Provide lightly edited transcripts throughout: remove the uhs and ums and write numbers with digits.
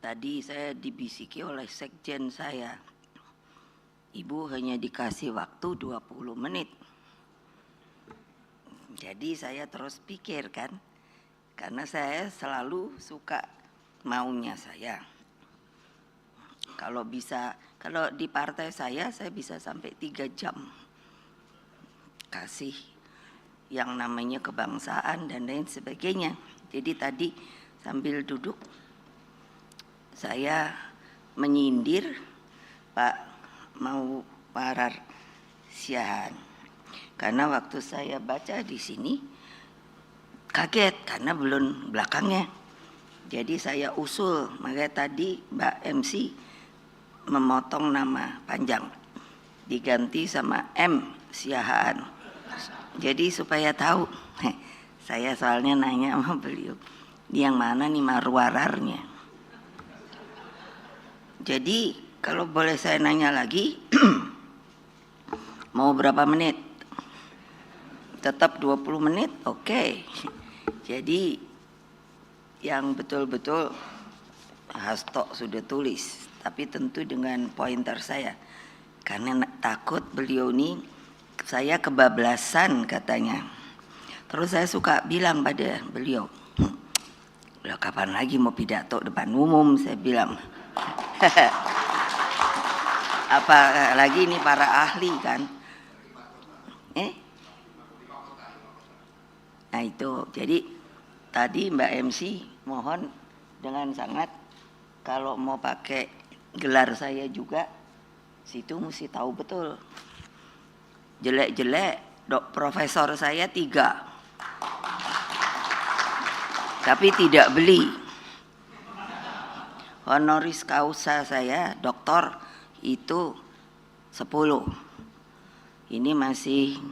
Tadi saya dibisiki oleh sekjen saya, Ibu hanya dikasih waktu 20 menit. Jadi saya terus pikir kan, karena saya selalu suka maunya saya. Kalau di partai saya bisa sampai 3 jam kasih yang namanya kebangsaan dan lain sebagainya. Jadi tadi sambil duduk saya menyindir Pak mau parar siahan, karena waktu saya baca di sini kaget karena belum belakangnya. Jadi saya usul, makanya tadi Mbak MC memotong nama panjang diganti sama M Siahaan. Jadi supaya tahu, saya soalnya nanya sama beliau, yang mana nih marwararnya. Jadi kalau boleh saya nanya lagi, mau berapa menit? Tetap 20 menit? Oke. Jadi yang betul-betul Hasto sudah tulis, tapi tentu dengan pointer saya. Karena takut beliau ini, saya kebablasan katanya. Terus saya suka bilang pada beliau, "Lah kapan lagi mau pidato depan umum?" saya bilang. Apalagi ini para ahli kan. Nah itu, jadi tadi Mbak MC mohon dengan sangat, kalau mau pakai gelar saya juga, situ mesti tahu betul. Jelek-jelek, profesor saya 3, tapi tidak beli. Honoris causa saya doktor itu 10. Ini masih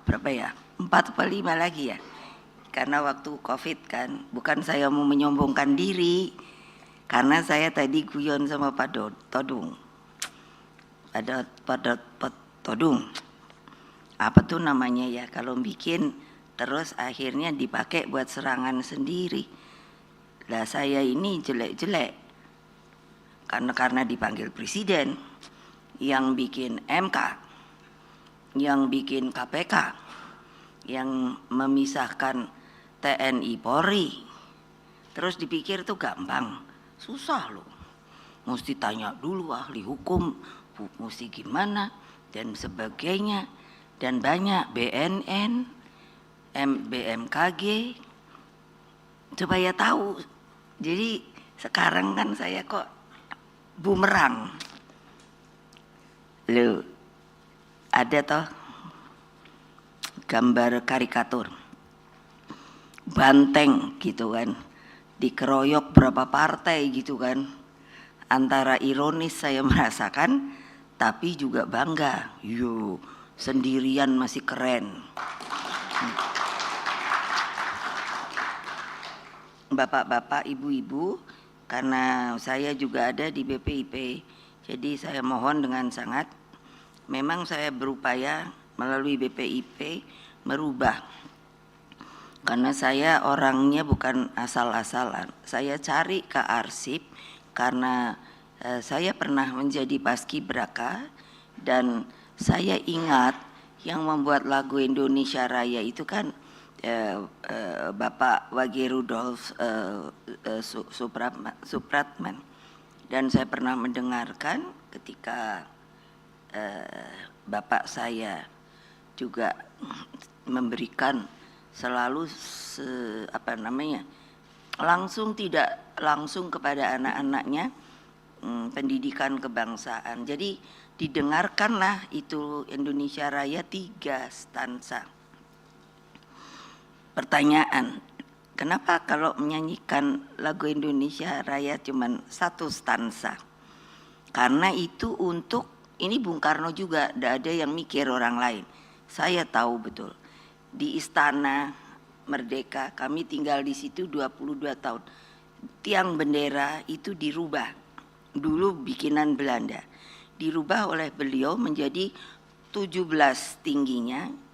berapa ya? 4 atau 5 lagi ya. Karena waktu Covid kan, bukan saya mau menyombongkan diri, karena saya tadi guyon sama Pak Todung. Pada Todung. Apa tuh namanya ya, kalau bikin terus akhirnya dipakai buat serangan sendiri. Lah saya ini jelek-jelek karena dipanggil presiden, yang bikin MK, yang bikin KPK, yang memisahkan TNI Polri. Terus dipikir tuh gampang, susah loh. Mesti tanya dulu ahli hukum, mesti gimana dan sebagainya, dan banyak BNN, BMKG supaya tahu. Jadi sekarang kan saya kok bumerang. Loh, ada toh gambar karikatur banteng gitu kan, dikeroyok berapa partai gitu kan. Antara ironis saya merasakan, tapi juga bangga. Yo, sendirian masih keren. Bapak-bapak, ibu-ibu, karena saya juga ada di BPIP, jadi saya mohon dengan sangat, memang saya berupaya melalui BPIP merubah, karena saya orangnya bukan asal-asalan. Saya cari ke arsip karena saya pernah menjadi paskibraka, dan saya ingat yang membuat lagu Indonesia Raya itu kan Bapak Wage Rudolf Supratman, dan saya pernah mendengarkan ketika Bapak saya juga memberikan selalu langsung tidak langsung kepada anak-anaknya pendidikan kebangsaan. Jadi didengarkanlah itu Indonesia Raya 3 stansa. Pertanyaan, kenapa kalau menyanyikan lagu Indonesia Raya cuma 1 stansa? Karena itu untuk, ini Bung Karno juga, tidak ada yang mikir orang lain. Saya tahu betul. Di Istana Merdeka, kami tinggal di situ 22 tahun. Tiang bendera itu dirubah. Dulu bikinan Belanda. Dirubah oleh beliau menjadi 17 tingginya.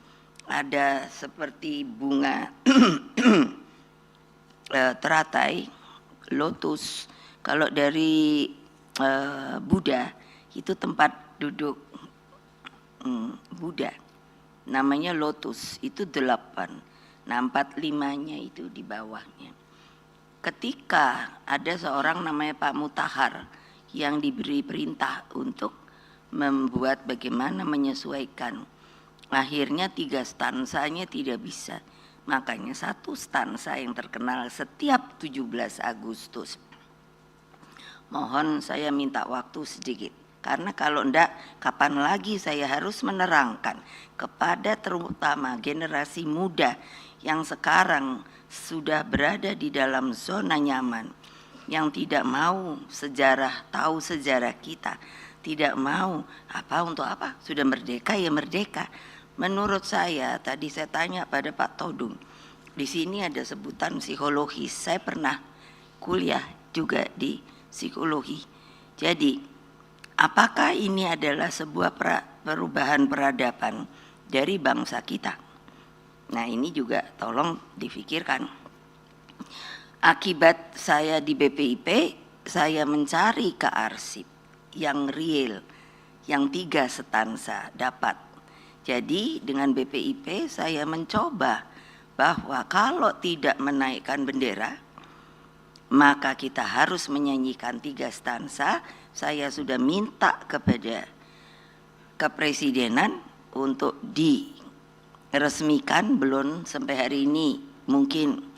Ada seperti bunga teratai, lotus. Kalau dari Buddha itu tempat duduk Buddha, namanya lotus, itu 8. Nah 45-nya itu di bawahnya. Ketika ada seorang namanya Pak Mutahar yang diberi perintah untuk membuat bagaimana menyesuaikan, akhirnya 3 stansanya tidak bisa. Makanya 1 stansa yang terkenal setiap 17 Agustus. Mohon saya minta waktu sedikit, karena kalau enggak kapan lagi saya harus menerangkan kepada terutama generasi muda yang sekarang sudah berada di dalam zona nyaman, yang tidak mau sejarah, tahu sejarah kita, tidak mau untuk apa, sudah merdeka ya merdeka. Menurut saya, tadi saya tanya pada Pak Todung, di sini ada sebutan psikologis, saya pernah kuliah juga di psikologi. Jadi apakah ini adalah sebuah perubahan peradaban dari bangsa kita? Nah ini juga tolong difikirkan. Akibat saya di BPIP, saya mencari kearsip yang real, yang 3 stansa dapat. Jadi dengan BPIP saya mencoba bahwa kalau tidak menaikkan bendera, maka kita harus menyanyikan 3 stansa. Saya sudah minta kepada kepresidenan untuk diresmikan, belum sampai hari ini mungkin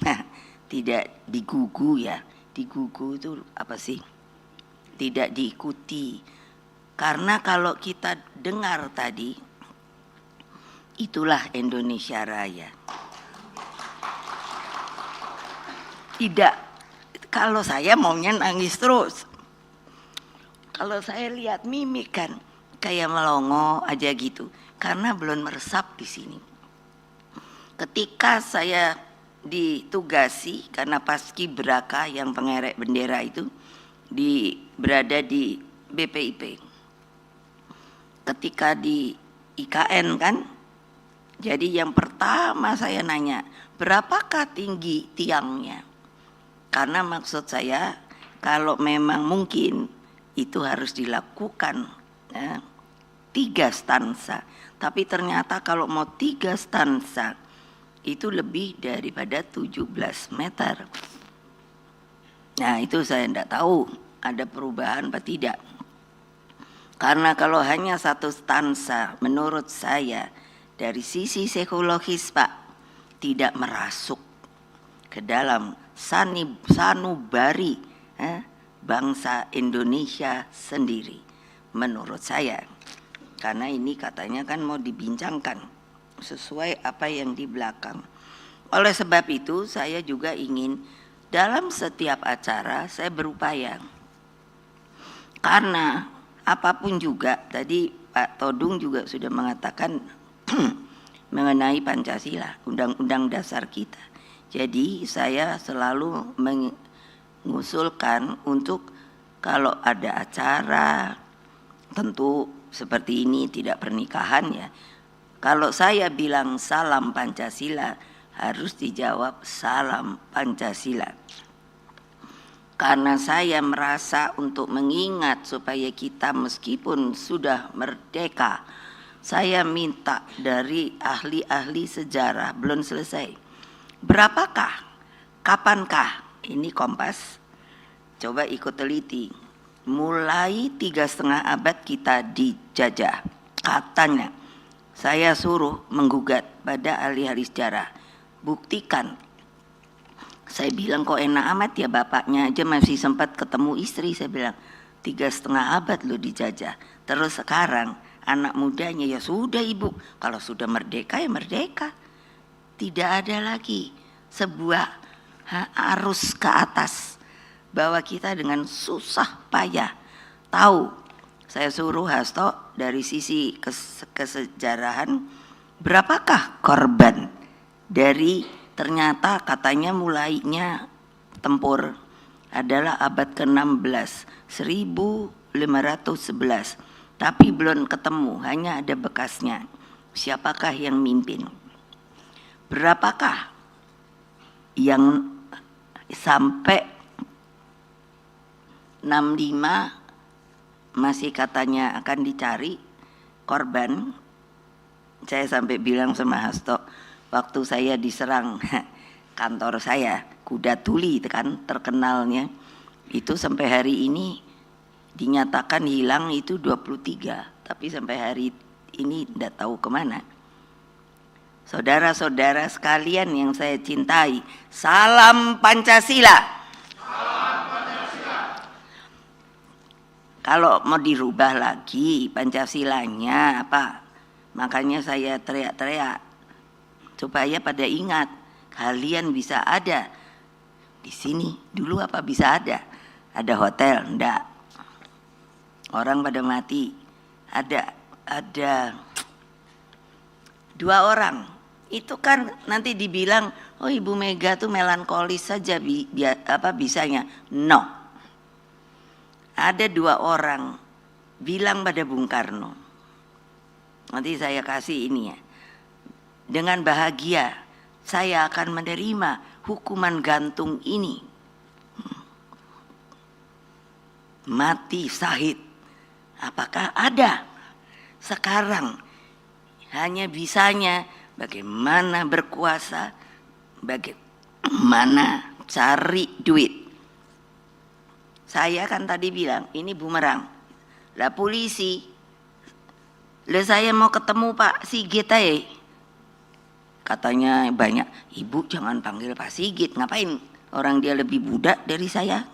tidak digugu ya. Digugu itu apa sih? Tidak diikuti. Karena kalau kita dengar tadi, itulah Indonesia Raya. Tidak, kalau saya maunya nangis terus. Kalau saya lihat mimik kan kayak melongo aja gitu, karena belum meresap di sini. Ketika saya ditugasi karena paskibraka yang pengerek bendera itu berada di BPIP. Ketika di IKN kan, jadi yang pertama saya nanya, berapakah tinggi tiangnya? Karena maksud saya kalau memang mungkin itu harus dilakukan 3 stansa. Tapi ternyata kalau mau 3 stansa itu lebih daripada 17 meter. Nah itu saya tidak tahu ada perubahan apa tidak. Karena kalau hanya 1 stansa menurut saya dari sisi psikologis Pak tidak merasuk ke dalam sanubari bangsa Indonesia sendiri menurut saya. Karena ini katanya kan mau dibincangkan sesuai apa yang di belakang. Oleh sebab itu saya juga ingin dalam setiap acara saya berupaya, karena apapun juga tadi Pak Todung juga sudah mengatakan mengenai Pancasila, Undang-Undang Dasar kita. Jadi saya selalu mengusulkan untuk kalau ada acara tentu seperti ini tidak pernikahan ya. Kalau saya bilang salam Pancasila harus dijawab salam Pancasila. Karena saya merasa untuk mengingat supaya kita meskipun sudah merdeka, saya minta dari ahli-ahli sejarah belum selesai. Berapakah, kapankah, ini Kompas, coba ikut teliti, mulai 3,5 abad kita dijajah, katanya. Saya suruh menggugat pada ahli-ahli sejarah, buktikan. Saya bilang kok enak amat ya bapaknya aja masih sempat ketemu istri, saya bilang 3,5 abad lo dijajah. Terus sekarang anak mudanya ya sudah ibu, kalau sudah merdeka ya merdeka. Tidak ada lagi sebuah arus ke atas bahwa kita dengan susah payah tahu. Saya suruh Hasto dari sisi kesejarahan berapakah korban dari ternyata katanya mulainya tempur adalah abad ke-16 1511, tapi belum ketemu, hanya ada bekasnya. Siapakah yang mimpin? Berapakah yang sampai 65 masih katanya akan dicari korban. Saya sampai bilang sama Hasto, waktu saya diserang kantor saya, Kuda Tuli itu kan terkenalnya, itu sampai hari ini dinyatakan hilang itu 23, tapi sampai hari ini tidak tahu kemana. Saudara-saudara sekalian yang saya cintai, salam Pancasila. Salam Pancasila. Kalau mau dirubah lagi Pancasilanya apa? Makanya saya teriak-teriak supaya pada ingat, kalian bisa ada di sini dulu apa bisa ada? Ada hotel, enggak. Orang pada mati. Ada 2 orang. Itu kan nanti dibilang, oh Ibu Mega tuh melankolis saja bisanya. No. Ada 2 orang bilang pada Bung Karno. Nanti saya kasih ini ya. Dengan bahagia saya akan menerima hukuman gantung ini. Mati syahid. Apakah ada? Sekarang hanya bisanya bagaimana berkuasa, bagaimana cari duit. Saya kan tadi bilang ini bumerang. Lah polisi, lah saya mau ketemu Pak Sigit aja. Katanya banyak, Ibu jangan panggil Pak Sigit, ngapain? Orang dia lebih budak dari saya.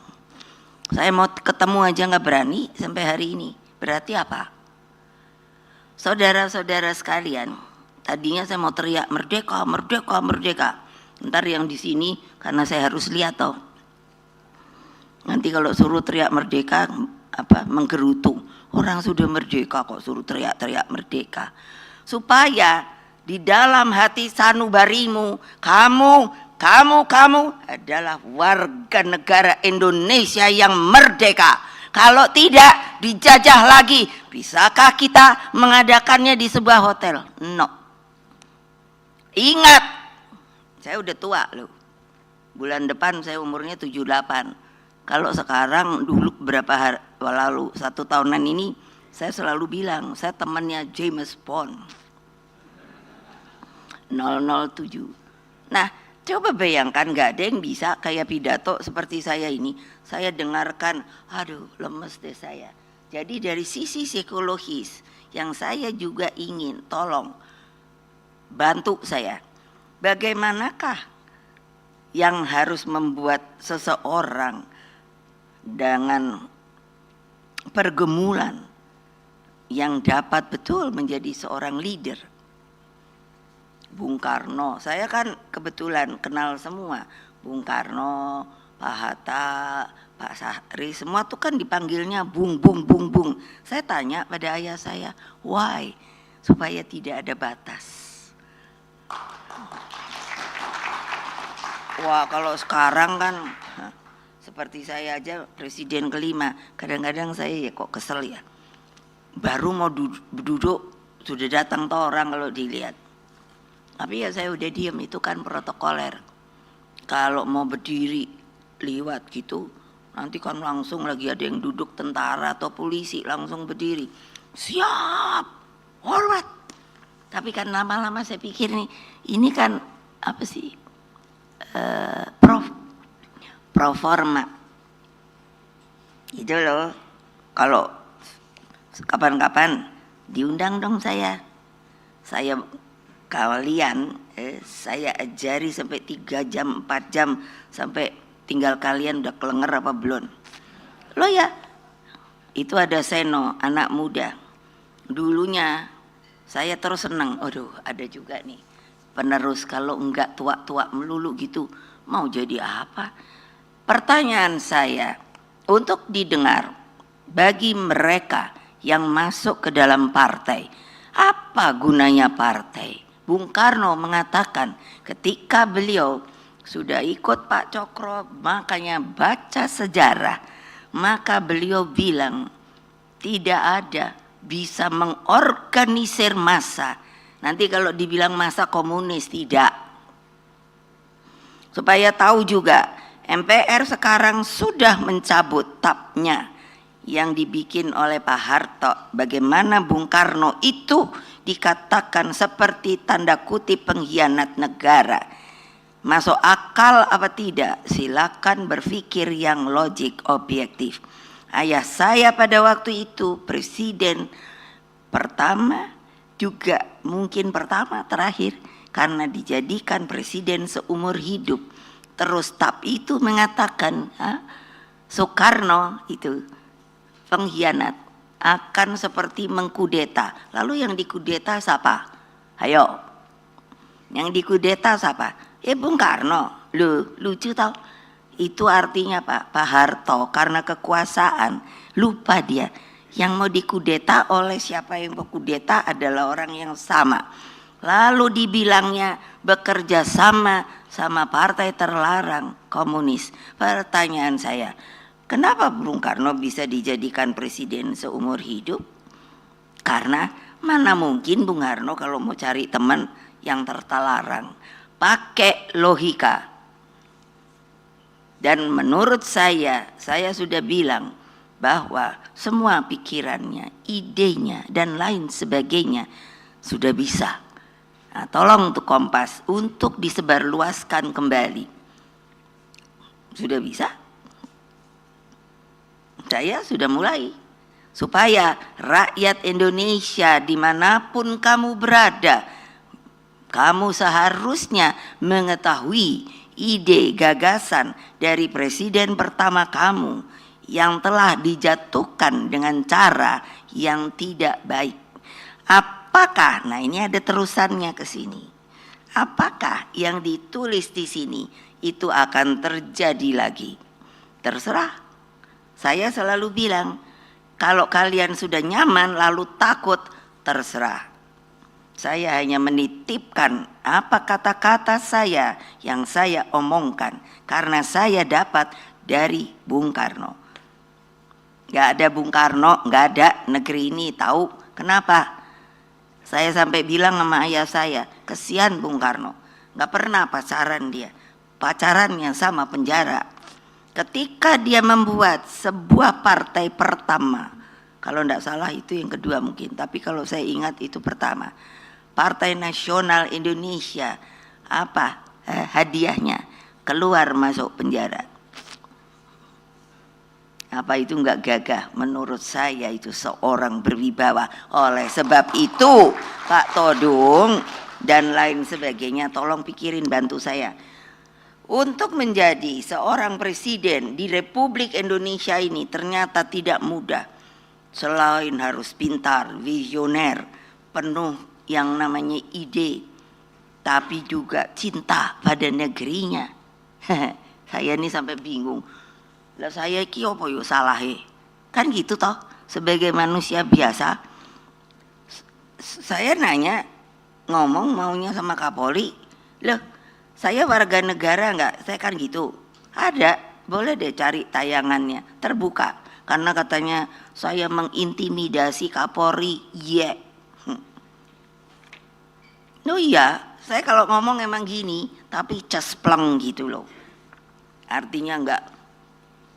Saya mau ketemu aja nggak berani sampai hari ini. Berarti apa? Saudara-saudara sekalian, tadinya saya mau teriak merdeka, merdeka, merdeka. Ntar yang di sini karena saya harus lihat toh. Nanti kalau suruh teriak merdeka apa menggerutu. Orang sudah merdeka kok suruh teriak-teriak merdeka. Supaya di dalam hati sanubarimu, kamu adalah warga negara Indonesia yang merdeka. Kalau tidak dijajah lagi, bisakah kita mengadakannya di sebuah hotel? No. Ingat, saya udah tua loh. Bulan depan saya umurnya 78. Kalau sekarang dulu berapa hari lalu 1 tahunan ini saya selalu bilang saya temannya James Bond 007. Nah, coba bayangkan nggak ada yang bisa kayak pidato seperti saya ini. Saya dengarkan, aduh lemes deh saya. Jadi dari sisi psikologis yang saya juga ingin tolong bantu saya. Bagaimanakah yang harus membuat seseorang dengan pergumulan yang dapat betul menjadi seorang leader. Bung Karno, saya kan kebetulan kenal semua. Bung Karno, Pak Hatta, Pak Sahri, semua tuh kan dipanggilnya Bung, Bung, Bung, Bung. Saya tanya pada ayah saya, why? Supaya tidak ada batas. Wah, kalau sekarang kan seperti saya aja presiden kelima, kadang-kadang saya ya kok kesel ya. Baru mau duduk sudah datang tuh orang kalau dilihat. Tapi ya saya udah diem, itu kan protokoler. Kalau mau berdiri liwat gitu, nanti kan langsung lagi ada yang duduk tentara atau polisi langsung berdiri. Siap, hormat. Tapi kan lama-lama saya pikir nih, ini kan apa sih? Proforma itu loh. Kalau kapan-kapan diundang dong saya kalian saya ajari sampai 3 jam 4 jam sampai tinggal kalian udah kelenger apa belum lo ya. Itu ada Seno anak muda dulunya, saya terus senang. Aduh ada juga nih penerus, kalau enggak tua-tua melulu gitu mau jadi apa. Pertanyaan saya untuk didengar bagi mereka yang masuk ke dalam partai, apa gunanya partai? Bung Karno mengatakan ketika beliau sudah ikut Pak Cokro, makanya baca sejarah, maka beliau bilang tidak ada bisa mengorganisir massa. Nanti kalau dibilang massa komunis, tidak. Supaya tahu juga, MPR sekarang sudah mencabut tabnya yang dibikin oleh Pak Harto. Bagaimana Bung Karno itu dikatakan seperti tanda kutip pengkhianat negara. Masuk akal apa tidak? Silakan berpikir yang logik objektif. Ayah saya pada waktu itu presiden pertama, juga mungkin pertama terakhir, karena dijadikan presiden seumur hidup. Terus TAP itu mengatakan Soekarno itu pengkhianat, akan seperti mengkudeta. Lalu yang dikudeta siapa? Ayo, yang dikudeta siapa? Bung Karno. Lucu tau. Itu artinya Pak Harto karena kekuasaan lupa dia. Yang mau dikudeta oleh siapa yang berkudeta adalah orang yang sama. Lalu dibilangnya bekerja sama partai terlarang komunis. Pertanyaan saya, kenapa Bung Karno bisa dijadikan presiden seumur hidup? Karena mana mungkin Bung Karno kalau mau cari teman yang terlarang. Pakai logika. Dan menurut saya sudah bilang bahwa semua pikirannya, idenya, dan lain sebagainya sudah bisa. Nah, tolong untuk Kompas untuk disebarluaskan kembali. Sudah bisa? Saya sudah mulai. Supaya rakyat Indonesia dimanapun kamu berada, kamu seharusnya mengetahui ide gagasan dari presiden pertama kamu yang telah dijatuhkan dengan cara yang tidak baik. Apakah, nah ini ada terusannya ke sini. Apakah yang ditulis di sini itu akan terjadi lagi? Terserah. Saya selalu bilang, kalau kalian sudah nyaman lalu takut, terserah. Saya hanya menitipkan apa kata-kata saya yang saya omongkan karena saya dapat dari Bung Karno. Gak ada Bung Karno, gak ada negeri ini. Tahu kenapa? Saya sampai bilang sama ayah saya, kesian Bung Karno, gak pernah pacaran dia. Pacarannya sama penjara. Ketika dia membuat sebuah partai pertama, kalau tidak salah itu yang kedua mungkin, tapi kalau saya ingat itu pertama, Partai Nasional Indonesia, apa hadiahnya? Keluar masuk penjara. Apa itu enggak gagah? Menurut saya itu seorang berwibawa. Oleh sebab itu Pak Todung dan lain sebagainya, tolong pikirin, bantu saya. Untuk menjadi seorang presiden di Republik Indonesia ini ternyata tidak mudah. Selain harus pintar, visioner, penuh yang namanya ide, tapi juga cinta pada negerinya. Saya ini sampai bingung. Lah saya iki apa yo salahe? Kan gitu toh, sebagai manusia biasa. Saya nanya, ngomong maunya sama Kapolri. Loh, saya warga negara enggak? Saya kan gitu. Ada, boleh deh cari tayangannya, terbuka. Karena katanya saya mengintimidasi Kapolri. Yeah. No iya, saya kalau ngomong emang gini, tapi cespleng gitu loh. Artinya enggak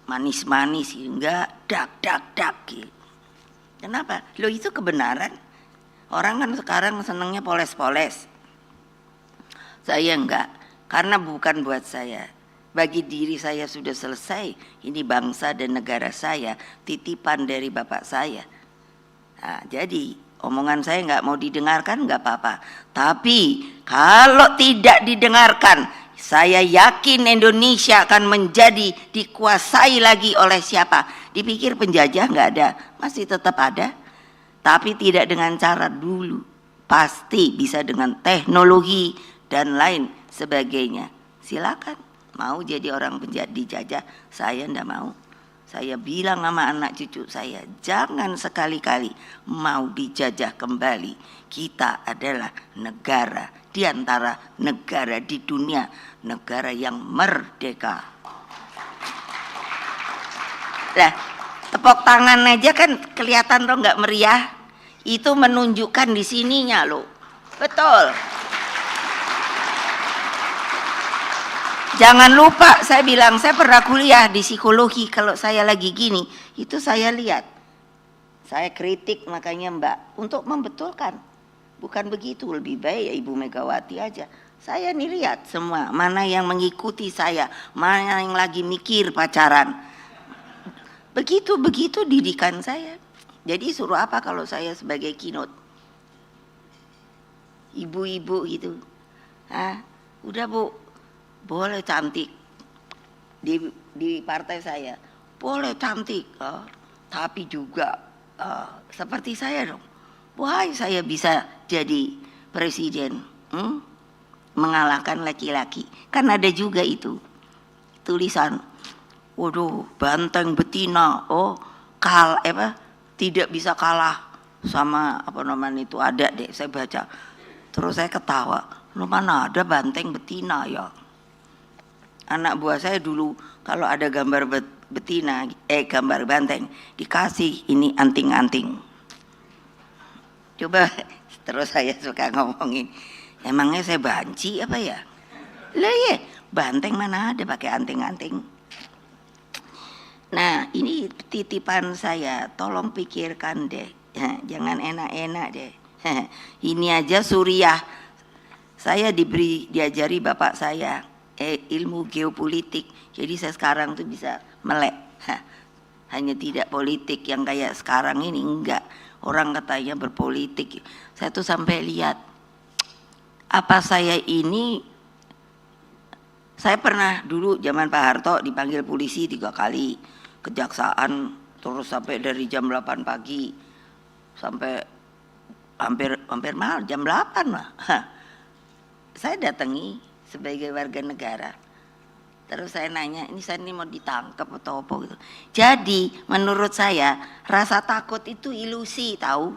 manis-manis, enggak dak gitu. Kenapa? Loh itu kebenaran. Orang kan sekarang senangnya poles-poles. Saya enggak, karena bukan buat saya. Bagi diri saya sudah selesai. Ini bangsa dan negara saya, titipan dari bapak saya. Nah, jadi omongan saya enggak mau didengarkan enggak apa-apa. Tapi kalau tidak didengarkan, saya yakin Indonesia akan menjadi dikuasai lagi oleh siapa? Dipikir penjajah nggak ada, masih tetap ada. Tapi tidak dengan cara dulu. Pasti bisa dengan teknologi dan lain sebagainya. Silakan, mau jadi orang dijajah, saya ndak mau. Saya bilang sama anak cucu saya, jangan sekali-kali mau dijajah kembali. Kita adalah negara di antara negara di dunia, negara yang merdeka. Lah, tepuk tangan aja kan kelihatan loh nggak meriah. Itu menunjukkan di sininya loh. Betul. Jangan lupa, saya bilang saya pernah kuliah di psikologi. Kalau saya lagi gini, itu saya lihat, saya kritik makanya Mbak untuk membetulkan. Bukan begitu, lebih baik ya Ibu Megawati aja. Saya nih lihat semua, mana yang mengikuti saya, mana yang lagi mikir pacaran. Begitu didikan saya. Jadi suruh apa kalau saya sebagai keynote? Ibu-ibu gitu. Udah Bu, boleh cantik di partai saya. Boleh cantik, tapi juga seperti saya dong. Wah, saya bisa jadi presiden, mengalahkan laki-laki. Kan ada juga itu tulisan, waduh, banteng betina, tidak bisa kalah sama apa namanya itu, ada deh, saya baca. Terus saya ketawa, lu mana ada banteng betina ya? Anak buah saya dulu kalau ada gambar betina, gambar banteng, dikasih ini anting-anting. Coba, terus saya suka ngomongin, emangnya saya banci apa ya? Lah ya, banteng mana ada pakai anting-anting. Nah, ini titipan saya, tolong pikirkan deh, jangan enak-enak deh. Ini aja Suriah, saya diajari bapak saya ilmu geopolitik, jadi saya sekarang tuh bisa melek. Hanya tidak politik yang kayak sekarang ini, enggak. Orang katanya berpolitik, saya tuh sampai lihat apa saya ini. Saya pernah dulu zaman Pak Harto dipanggil polisi 3 kali, kejaksaan, terus sampai dari jam 8 pagi sampai hampir malam jam 8 lah. Saya datangi sebagai warga negara. Terus saya nanya, ini saya mau ditangkap atau apa gitu. Jadi menurut saya rasa takut itu ilusi, tahu.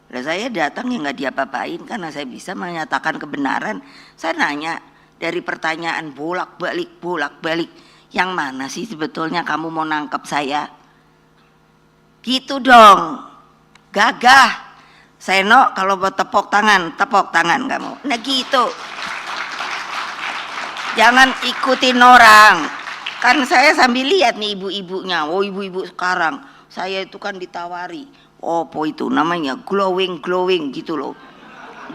Lah saya datang ya nggak diapa-apain karena saya bisa menyatakan kebenaran. Saya nanya dari pertanyaan bolak-balik, yang mana sih sebetulnya kamu mau nangkep saya? Gitu dong, gagah. Seno kalau buat tepuk tangan kamu. Nah gitu. Jangan ikutin orang. Kan saya sambil lihat nih ibu-ibunya. Oh, ibu-ibu sekarang. Saya itu kan ditawari. Apa itu namanya? Glowing gitu loh.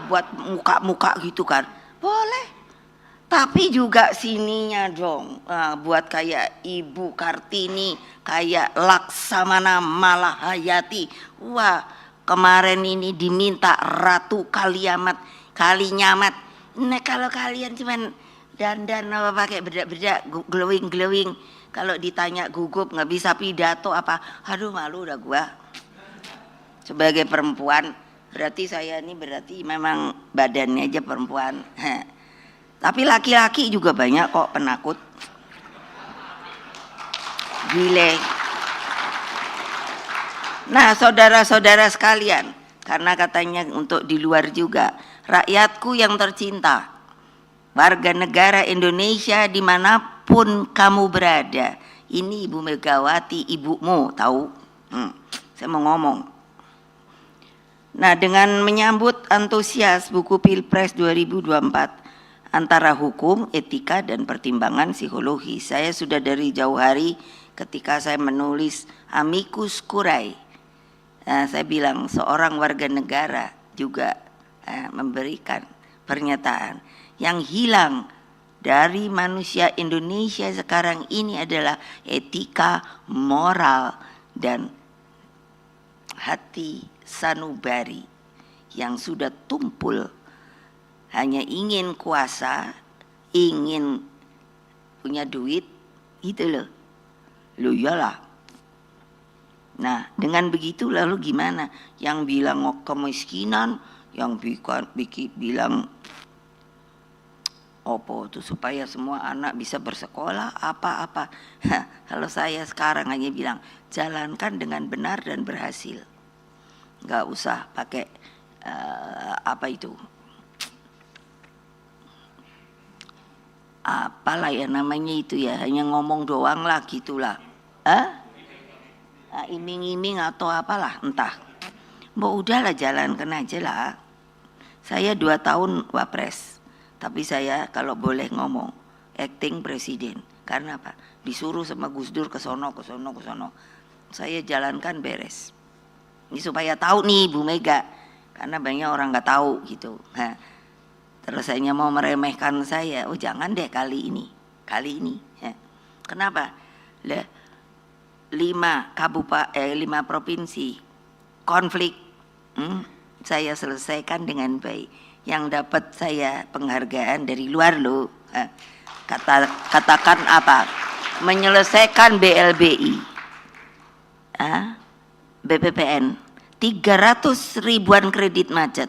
Buat muka-muka gitu kan. Boleh. Tapi juga sininya dong. Buat kayak Ibu Kartini, kayak Laksamana Malahayati. Wah, kemarin ini diminta Ratu Kalinyamat. Nah, kalau kalian cuman dandan apa pakai bedak-bedak glowing, kalau ditanya gugup nggak bisa pidato apa, aduh malu udah gua. Sebagai perempuan berarti saya ini berarti memang badannya aja perempuan. Tapi laki-laki juga banyak kok penakut. Gile. Nah, saudara-saudara sekalian, karena katanya untuk di luar juga, rakyatku yang tercinta, warga negara Indonesia dimanapun kamu berada, ini Ibu Megawati ibumu, tahu? Saya mau ngomong. Nah, dengan menyambut antusias buku Pilpres 2024 antara hukum, etika, dan pertimbangan psikologi, saya sudah dari jauh hari ketika saya menulis amicus curiae, saya bilang seorang warga negara juga memberikan pernyataan yang hilang dari manusia Indonesia sekarang ini adalah etika, moral, dan hati sanubari yang sudah tumpul hanya ingin kuasa, ingin punya duit, gitu loh. Loh iyalah. Nah, dengan begitu lalu gimana? Yang bilang kemiskinan, yang bilang opo itu supaya semua anak bisa bersekolah apa-apa. Kalau saya sekarang hanya bilang jalankan dengan benar dan berhasil. Nggak usah pakai apa itu, apalah ya namanya itu ya, hanya ngomong doang lah gitulah. Iming-iming atau apalah entah. Mau udahlah jalankan aja lah. Saya 2 tahun wapres. Tapi saya kalau boleh ngomong, acting presiden. Karena apa? Disuruh sama Gus Dur ke sono. Saya jalankan beres. Ini supaya tahu nih Bu Mega, karena banyak orang nggak tahu gitu. Nah, terus saya mau meremehkan saya, oh jangan deh kali ini. Ya. Kenapa? 5 provinsi konflik, saya selesaikan dengan baik. Yang dapat saya penghargaan dari luar loh. Katakan apa? Menyelesaikan BLBI, BPPN, 300 ribuan kredit macet.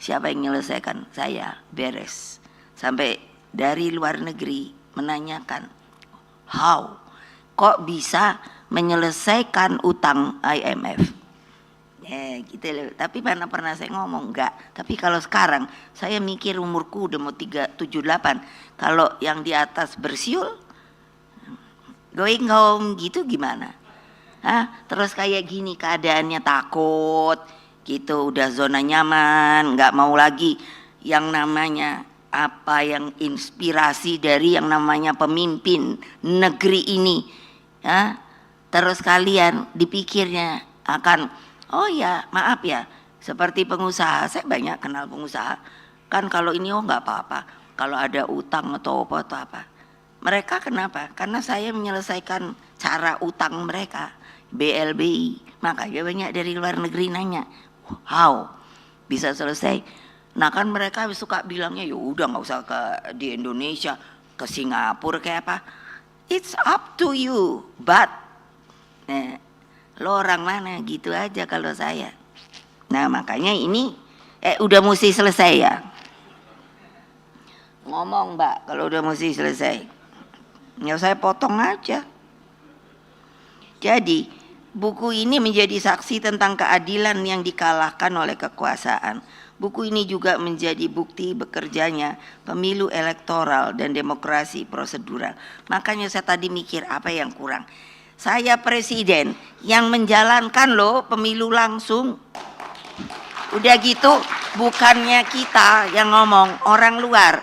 Siapa yang menyelesaikan? Saya, beres. Sampai dari luar negeri menanyakan, how? Kok bisa menyelesaikan utang IMF? Ya gitu loh. Tapi mana pernah saya ngomong? Enggak. Tapi kalau sekarang saya mikir umurku udah mau 78. Kalau yang di atas bersiul, going home gitu gimana? Terus kayak gini keadaannya, takut gitu, udah zona nyaman, nggak mau lagi yang namanya apa, yang inspirasi dari yang namanya pemimpin negeri ini. Terus kalian dipikirnya akan, oh ya maaf ya, seperti pengusaha, saya banyak kenal pengusaha, kan kalau ini oh nggak apa-apa, kalau ada utang atau apa, mereka kenapa? Karena saya menyelesaikan cara utang mereka, BLBI, makanya banyak dari luar negeri nanya, how bisa selesai? Nah kan mereka suka bilangnya, ya udah nggak usah di Indonesia, ke Singapura kayak apa. It's up to you, but lo orang mana gitu aja kalau saya. Nah makanya ini udah mesti selesai ya. Ngomong Mbak, kalau udah mesti selesai, ya saya potong aja. Jadi buku ini menjadi saksi tentang keadilan yang dikalahkan oleh kekuasaan. Buku ini juga menjadi bukti bekerjanya pemilu elektoral dan demokrasi prosedural. Makanya saya tadi mikir apa yang kurang. Saya presiden yang menjalankan loh pemilu langsung. Udah gitu bukannya kita yang ngomong, orang luar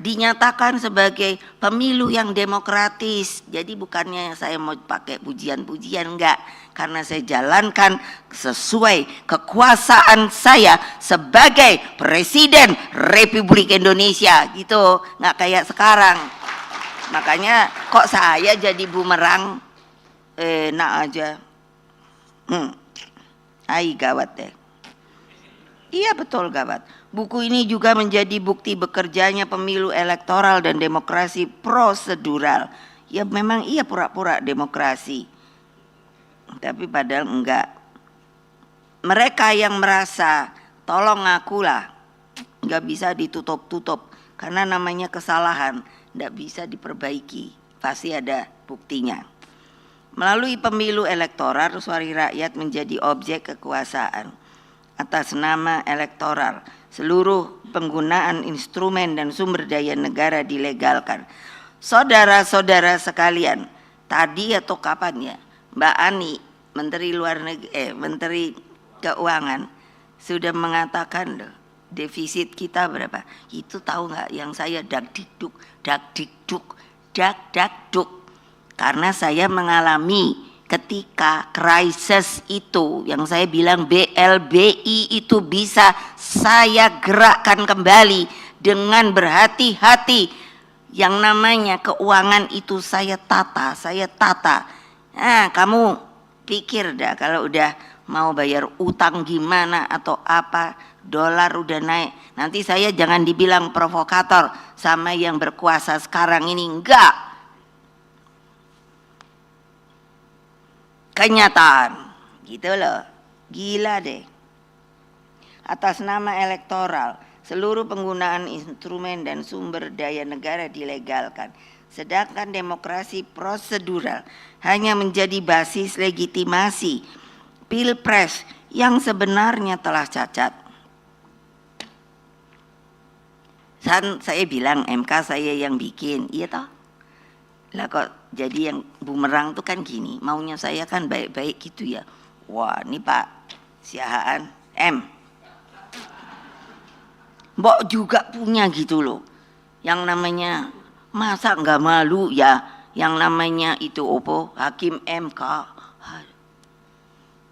dinyatakan sebagai pemilu yang demokratis. Jadi bukannya saya mau pakai pujian-pujian, enggak. Karena saya jalankan sesuai kekuasaan saya sebagai Presiden Republik Indonesia gitu, nggak kayak sekarang. Makanya kok saya jadi bumerang, enak aja. Gawat deh. Iya betul gawat. Buku ini juga menjadi bukti bekerjanya pemilu elektoral dan demokrasi prosedural. Ya memang iya pura-pura demokrasi, tapi padahal enggak. Mereka yang merasa tolong akulah, enggak bisa ditutup-tutup, karena namanya kesalahan enggak bisa diperbaiki, pasti ada buktinya. Melalui pemilu elektoral, suara rakyat menjadi objek kekuasaan. Atas nama elektoral, seluruh penggunaan instrumen dan sumber daya negara dilegalkan. Saudara-saudara sekalian, tadi atau kapan ya, Mbak Ani, Menteri Luar Negeri, Menteri Keuangan sudah mengatakan loh, defisit kita berapa? Itu tahu nggak? Yang saya dakdikduk, karena saya mengalami ketika krisis itu, yang saya bilang BLBI itu bisa saya gerakkan kembali dengan berhati-hati. Yang namanya keuangan itu saya tata. Nah, kamu pikir dah kalau udah mau bayar utang gimana atau apa, dolar udah naik. Nanti saya jangan dibilang provokator sama yang berkuasa sekarang ini, enggak. Kenyataan gitu loh, gila deh. Atas nama elektoral, seluruh penggunaan instrumen dan sumber daya negara dilegalkan, sedangkan demokrasi prosedural hanya menjadi basis legitimasi pilpres yang sebenarnya telah cacat. Saya bilang MK saya yang bikin, iya toh? Lah kok jadi yang bumerang tuh kan gini, maunya saya kan baik-baik gitu ya. Wah ini Pak Siahaan Mbok juga punya gitu loh, yang namanya Masa nggak malu ya yang namanya itu opo Hakim MK.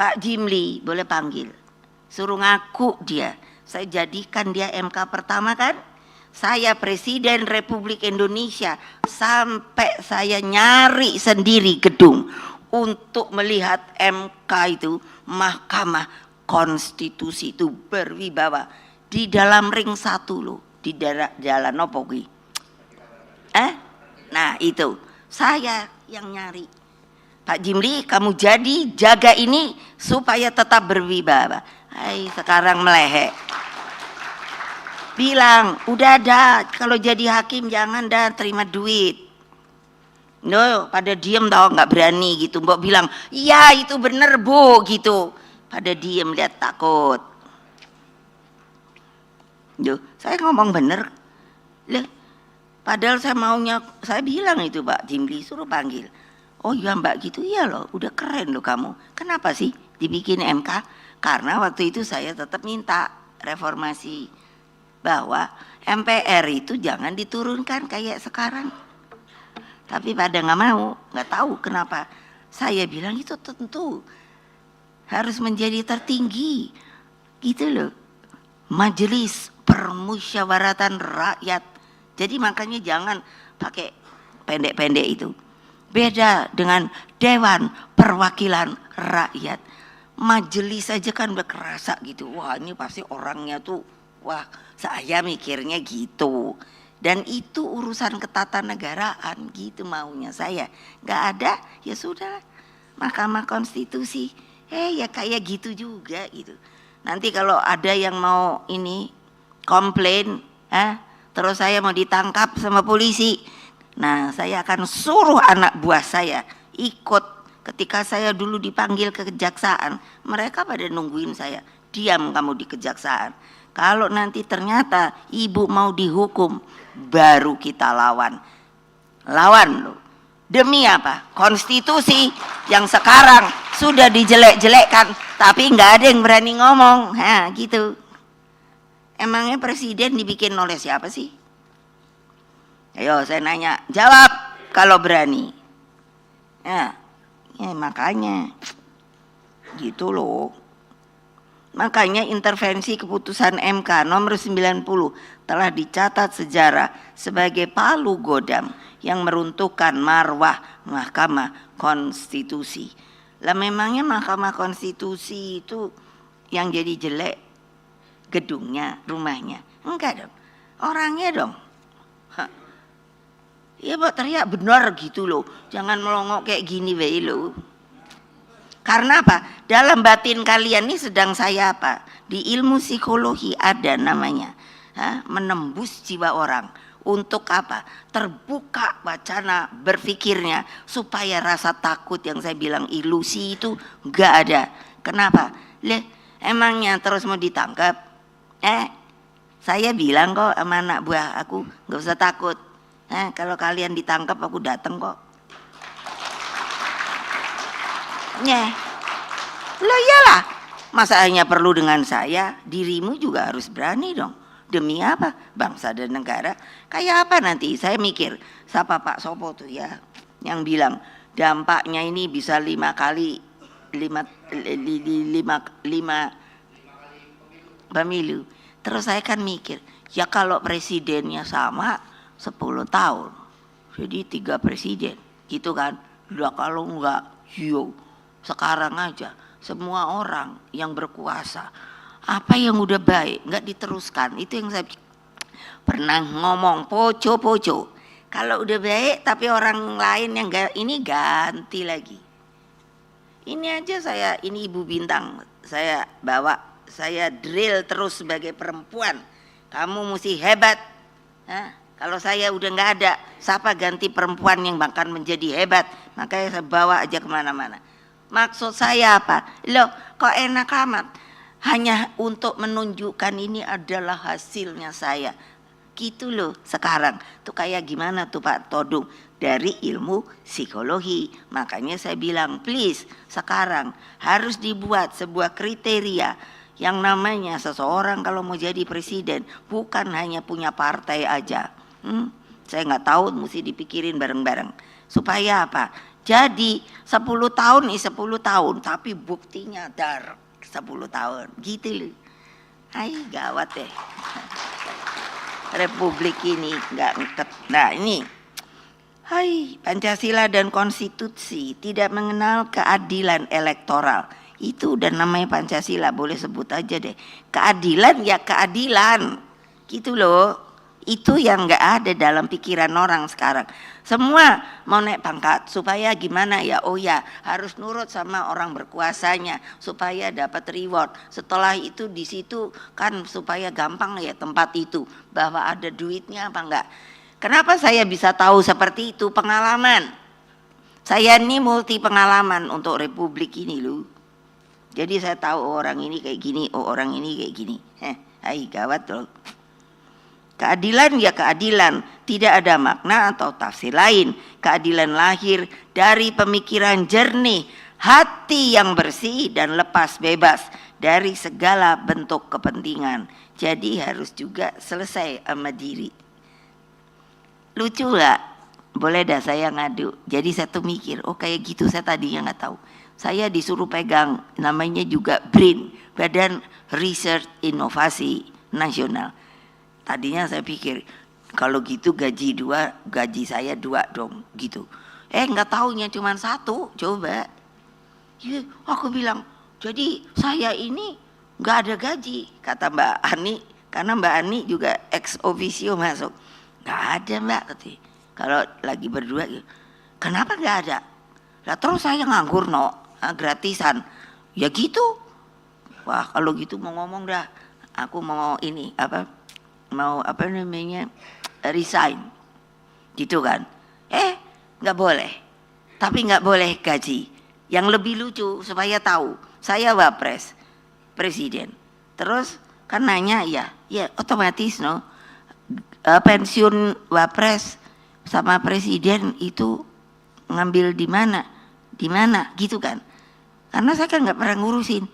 Pak Jimli boleh panggil, suruh ngaku dia. Saya jadikan dia MK pertama kan. Saya Presiden Republik Indonesia sampai saya nyari sendiri gedung untuk melihat MK itu, Mahkamah Konstitusi itu berwibawa di dalam ring 1 loh, di daerah jalan opo kuwi. Nah itu saya yang nyari. Pak Jimli, kamu jadi jaga ini supaya tetap berwibawa. Hai, sekarang melehek. Bilang, udah ada, kalau jadi hakim jangan dah terima duit. No, pada diem tau, nggak berani gitu. Mbok bilang, iya itu bener bu gitu. Pada diem, lihat takut. Duh, saya ngomong bener. Loh, padahal saya bilang itu Pak Jimli suruh panggil. Oh iya mbak gitu, iya loh, udah keren loh kamu. Kenapa sih dibikin MK? Karena waktu itu saya tetap minta reformasi. Bahwa MPR itu jangan diturunkan kayak sekarang. Tapi pada nggak mau, nggak tahu kenapa. Saya bilang itu tentu harus menjadi tertinggi, gitu loh. Majelis Permusyawaratan Rakyat. Jadi makanya jangan pakai pendek-pendek itu. Beda dengan Dewan Perwakilan Rakyat. Majelis aja kan udah kerasa gitu. Wah ini pasti orangnya tuh, wah saya mikirnya gitu. Dan itu urusan ketatanegaraan gitu maunya saya. Gak ada ya sudah, Mahkamah Konstitusi ya kayak gitu juga gitu. Nanti kalau ada yang mau ini komplain terus saya mau ditangkap sama polisi, nah saya akan suruh anak buah saya ikut. Ketika saya dulu dipanggil ke kejaksaan, mereka pada nungguin saya, diam kamu di kejaksaan. Kalau nanti ternyata ibu mau dihukum, baru kita lawan. Lawan loh. Demi apa? Konstitusi yang sekarang sudah dijelek-jelekkan, tapi nggak ada yang berani ngomong. Gitu. Emangnya presiden dibikin oleh siapa sih? Ayo saya nanya, jawab kalau berani. Ya makanya gitu loh. Makanya intervensi keputusan MK nomor 90 telah dicatat sejarah sebagai palu godam yang meruntuhkan marwah Mahkamah Konstitusi. Lah memangnya Mahkamah Konstitusi itu yang jadi jelek gedungnya, rumahnya? Enggak dong, orangnya dong. Ya Pak teriak benar gitu loh, jangan melongok kayak gini wae loh. Karena apa? Dalam batin kalian ini sedang saya apa? Di ilmu psikologi ada namanya menembus jiwa orang. Untuk apa? Terbuka wacana berpikirnya supaya rasa takut yang saya bilang ilusi itu enggak ada. Kenapa? Emangnya terus mau ditangkap? Saya bilang kok sama anak buah aku enggak usah takut. Kalau kalian ditangkap aku datang kok. Loh iyalah, masa hanya perlu dengan saya, dirimu juga harus berani dong. Demi apa? Bangsa dan negara. Kayak apa nanti? Saya mikir, siapa Pak Sopo tuh ya, yang bilang dampaknya ini bisa 5 kali pemilu. Terus saya kan mikir, ya kalau presidennya sama 10 tahun, jadi 3 presiden, gitu kan? Udah kalau enggak, sekarang aja semua orang yang berkuasa apa yang udah baik nggak diteruskan. Itu yang saya pernah ngomong, poco kalau udah baik tapi orang lain yang ini ganti lagi. Ini aja saya, ini Ibu Bintang saya bawa, saya drill terus sebagai perempuan, kamu mesti hebat. Kalau saya udah nggak ada, siapa ganti perempuan yang bahkan menjadi hebat? Makanya saya bawa aja kemana-mana. Maksud saya apa? Loh kok enak amat? Hanya untuk menunjukkan ini adalah hasilnya saya. Gitu loh sekarang. Tuh kayak gimana tuh Pak Todung? Dari ilmu psikologi. Makanya saya bilang please sekarang harus dibuat sebuah kriteria yang namanya seseorang kalau mau jadi presiden bukan hanya punya partai aja. saya nggak tahu, mesti dipikirin bareng-bareng. Supaya apa? Jadi 10 tahun 10 tahun, tapi buktinya dar 10 tahun. Gitu loh. Hai, gawat deh. Republik ini nggak ngeket. Nah ini, hai, Pancasila dan konstitusi tidak mengenal keadilan elektoral. Itu udah namanya Pancasila, boleh sebut aja deh. Keadilan ya keadilan, gitu loh. Itu yang nggak ada dalam pikiran orang sekarang. Semua mau naik pangkat supaya gimana ya? Oh ya, harus nurut sama orang berkuasanya supaya dapat reward. Setelah itu di situ kan supaya gampang ya tempat itu, bahwa ada duitnya apa enggak. Kenapa saya bisa tahu seperti itu? Pengalaman. Saya ini multi pengalaman untuk republik ini loh. Jadi saya tahu orang ini kayak gini, oh orang ini kayak gini. Hai, gawat loh. Keadilan ya keadilan, tidak ada makna atau tafsir lain. Keadilan lahir dari pemikiran jernih, hati yang bersih dan lepas bebas dari segala bentuk kepentingan. Jadi harus juga selesai sama diri. Lucu gak? Boleh dah saya ngadu. Jadi saya tuh mikir, oh kayak gitu, saya tadinya nggak tahu. Saya disuruh pegang, namanya juga BRIN, Badan Riset Inovasi Nasional. Tadinya saya pikir kalau gitu gaji saya dua dong gitu. Nggak taunya cuma satu, coba. Ya, aku bilang, jadi saya ini nggak ada gaji, kata Mbak Ani, karena Mbak Ani juga ex officio masuk. Nggak ada Mbak, katanya. Kalau lagi berdua, kenapa nggak ada? Lah terus saya nganggur gratisan. Ya gitu. Wah kalau gitu mau ngomong dah, aku mau ini resign gitu kan. Nggak boleh, tapi nggak boleh gaji. Yang lebih lucu supaya tahu, saya wapres presiden, terus kan nanya ya otomatis pensiun wapres sama presiden itu ngambil di mana gitu kan, karena saya kan nggak pernah ngurusin.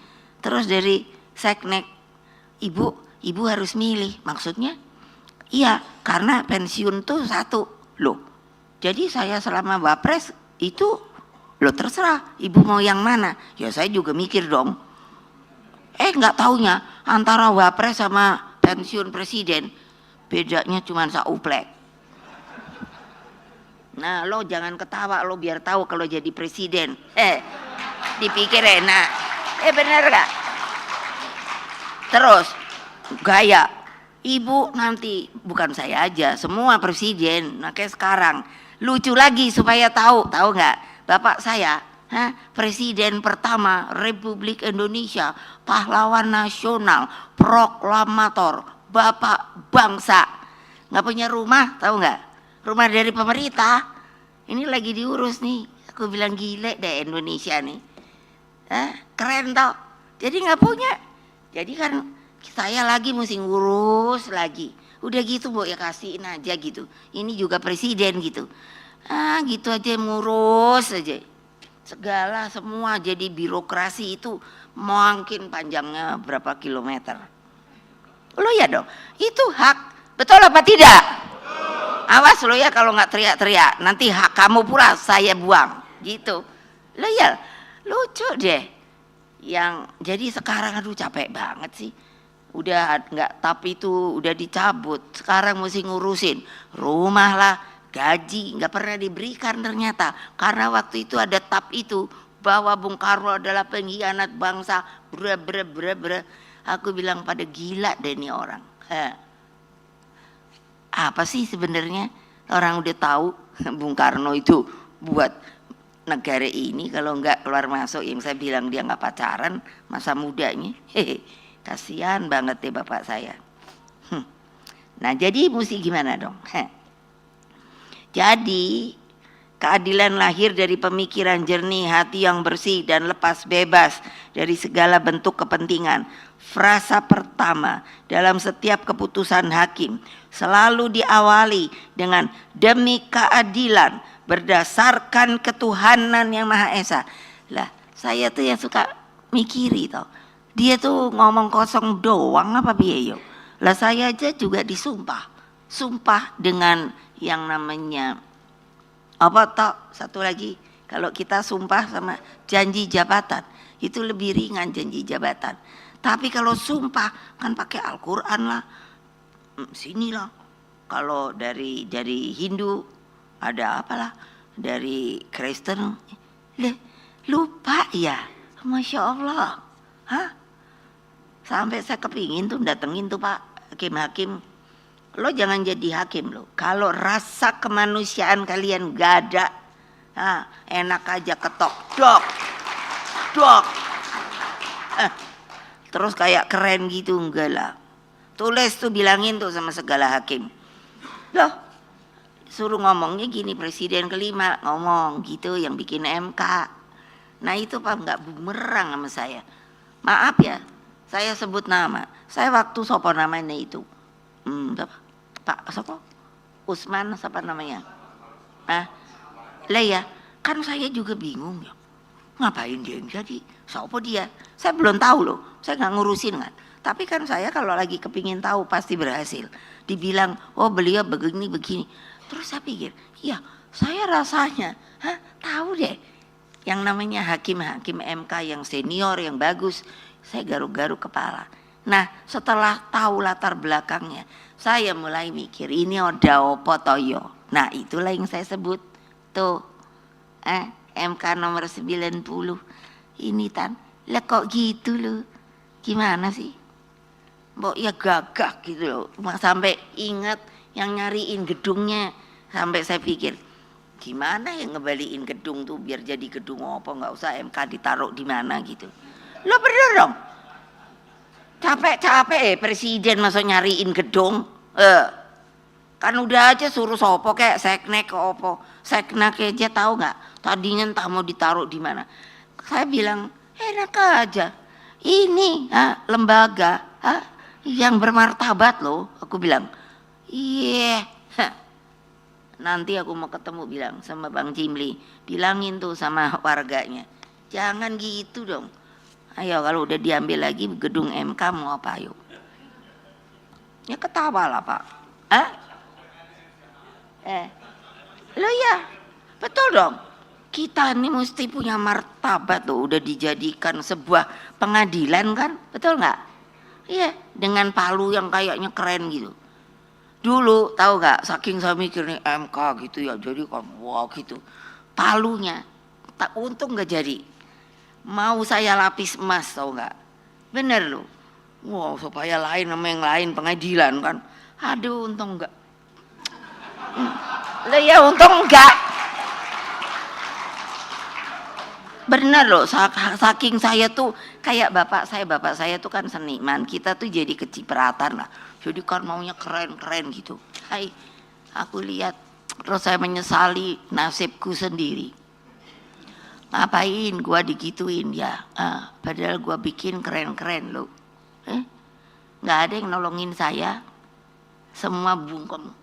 Terus dari seknek, ibu harus milih, maksudnya iya karena pensiun tuh satu loh, jadi saya selama wapres itu loh terserah ibu mau yang mana. Ya saya juga mikir dong, nggak taunya antara wapres sama pensiun presiden bedanya cuma sauplek. Nah lo jangan ketawa, lo biar tahu kalau jadi presiden dipikir enak, bener gak? Terus gaya ibu nanti, bukan saya aja, semua presiden. Nah kayak sekarang lucu lagi supaya tahu nggak, bapak saya presiden pertama Republik Indonesia, pahlawan nasional, proklamator, bapak bangsa, nggak punya rumah, tahu nggak? Rumah dari pemerintah, ini lagi diurus nih. Aku bilang gile deh Indonesia nih, keren tau. Jadi nggak punya, jadi kan saya lagi mesti ngurus lagi. Udah gitu bu ya kasihin aja gitu. Ini juga presiden gitu. Gitu aja ngurus aja. Segala semua jadi birokrasi itu mungkin panjangnya berapa kilometer. Lo ya dong, itu hak. Betul apa tidak? Awas lo ya kalau nggak teriak-teriak. Nanti hak kamu pula saya buang. Gitu. Lo ya lucu deh. Yang jadi sekarang aduh capek banget sih. Udah nggak, tapi itu udah dicabut, sekarang mesti ngurusin rumah lah, gaji nggak pernah diberikan ternyata, karena waktu itu ada tap itu bahwa Bung Karno adalah pengkhianat bangsa, bre. Aku bilang pada gila deh nih orang. Apa sih sebenarnya orang udah tahu Bung Karno itu buat negara ini, kalau nggak keluar masuk, yang saya bilang dia nggak pacaran masa mudanya. Kasihan banget deh bapak saya. Nah jadi mesti gimana dong? Jadi keadilan lahir dari pemikiran jernih, hati yang bersih dan lepas bebas dari segala bentuk kepentingan. Frasa pertama dalam setiap keputusan hakim selalu diawali dengan demi keadilan berdasarkan ketuhanan yang Maha Esa. Lah saya tuh yang suka mikiri tau, dia tuh ngomong kosong doang apa biaya. Lah saya aja juga disumpah dengan yang namanya apa toh, satu lagi, kalau kita sumpah sama janji jabatan itu lebih ringan janji jabatan. Tapi kalau sumpah kan pakai Al-Qur'an lah, sinilah. Kalau dari Hindu ada apalah, dari Kristen, lupa ya, Masya Allah. Hah? Sampai saya kepingin tuh datengin tuh Pak hakim-hakim. Lo jangan jadi hakim lo. Kalau rasa kemanusiaan kalian gak ada, enak aja ketok, dok. Terus kayak keren gitu, enggak lah. Tulis tuh, bilangin tuh sama segala hakim. Loh, suruh ngomongnya gini, presiden kelima ngomong gitu, yang bikin MK. Nah itu Pak nggak bumerang sama saya. Maaf ya, saya sebut nama. Saya waktu sopo namanya itu, Pak sopo? Usman siapa namanya? Lah ya, kan saya juga bingung ya. Ngapain dia yang jadi? Sopo dia? Saya belum tahu loh. Saya nggak ngurusin kan. Tapi kan saya kalau lagi kepingin tahu pasti berhasil. Dibilang, oh beliau begini. Terus saya pikir, ya saya rasanya, tahu deh. Yang namanya hakim-hakim MK yang senior, yang bagus. Saya garuk-garuk kepala. Nah setelah tahu latar belakangnya, saya mulai mikir ini ada opo toyo. Nah itulah yang saya sebut tuh MK nomor 90 ini Tan. Lah kok gitu loh, gimana sih? Mbok ya gagah gitu loh. Sampai ingat yang nyariin gedungnya. Sampai saya pikir gimana yang ngebalikin gedung tuh biar jadi gedung apa, nggak usah MK ditaruh di mana gitu. Lo bener dong. Capek presiden masuk nyariin gedung. Kan udah aja suruh sopo kayak seknek ke opo. Seknek aja tahu nggak? Tadinya entah mau ditaruh di mana. Saya bilang enak aja. Ini lembaga yang bermartabat loh. Aku bilang iya. Nanti aku mau ketemu bilang sama Bang Jimli. Bilangin tuh sama warganya. Jangan gitu dong. Ayo kalau udah diambil lagi gedung MK mau apa ayo? Ya ketawa lah Pak. Lo ya betul dong. Kita ini mesti punya martabat loh. Udah dijadikan sebuah pengadilan kan, betul nggak? Iya, dengan palu yang kayaknya keren gitu. Dulu tahu nggak? Saking saya mikirnya MK gitu ya, jadi kan wah gitu. Palunya, tak untung nggak jadi. Mau saya lapis emas tahu nggak? Bener loh. Wow, supaya lain sama yang lain pengadilan kan. Aduh, untung nggak. Lah ya untung enggak. Benar loh, saking saya tuh kayak bapak saya tuh kan seniman, kita tuh jadi kecipratan lah. Jadi kan maunya keren-keren gitu. Hai, aku lihat terus saya menyesali nasibku sendiri. Ngapain gua digituin ya? Padahal gua bikin keren-keren loh. Nggak ada yang nolongin saya, semua bungkem.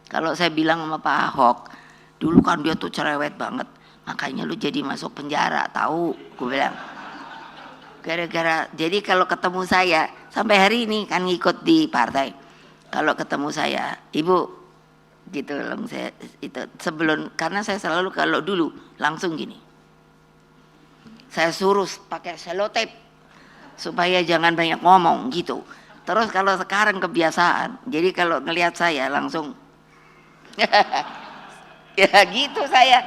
Kalau saya bilang sama Pak Ahok, dulu kan dia tuh cerewet banget, makanya lu jadi masuk penjara, tahu? Gue bilang. Gara-gara, jadi kalau ketemu saya, sampai hari ini kan ngikut di partai. Kalau ketemu saya, Ibu, gitu loh, saya itu sebelum, karena saya selalu kalau dulu langsung gini. Saya suruh pakai selotip supaya jangan banyak ngomong gitu. Terus kalau sekarang kebiasaan, jadi kalau ngelihat saya langsung ya gitu saya.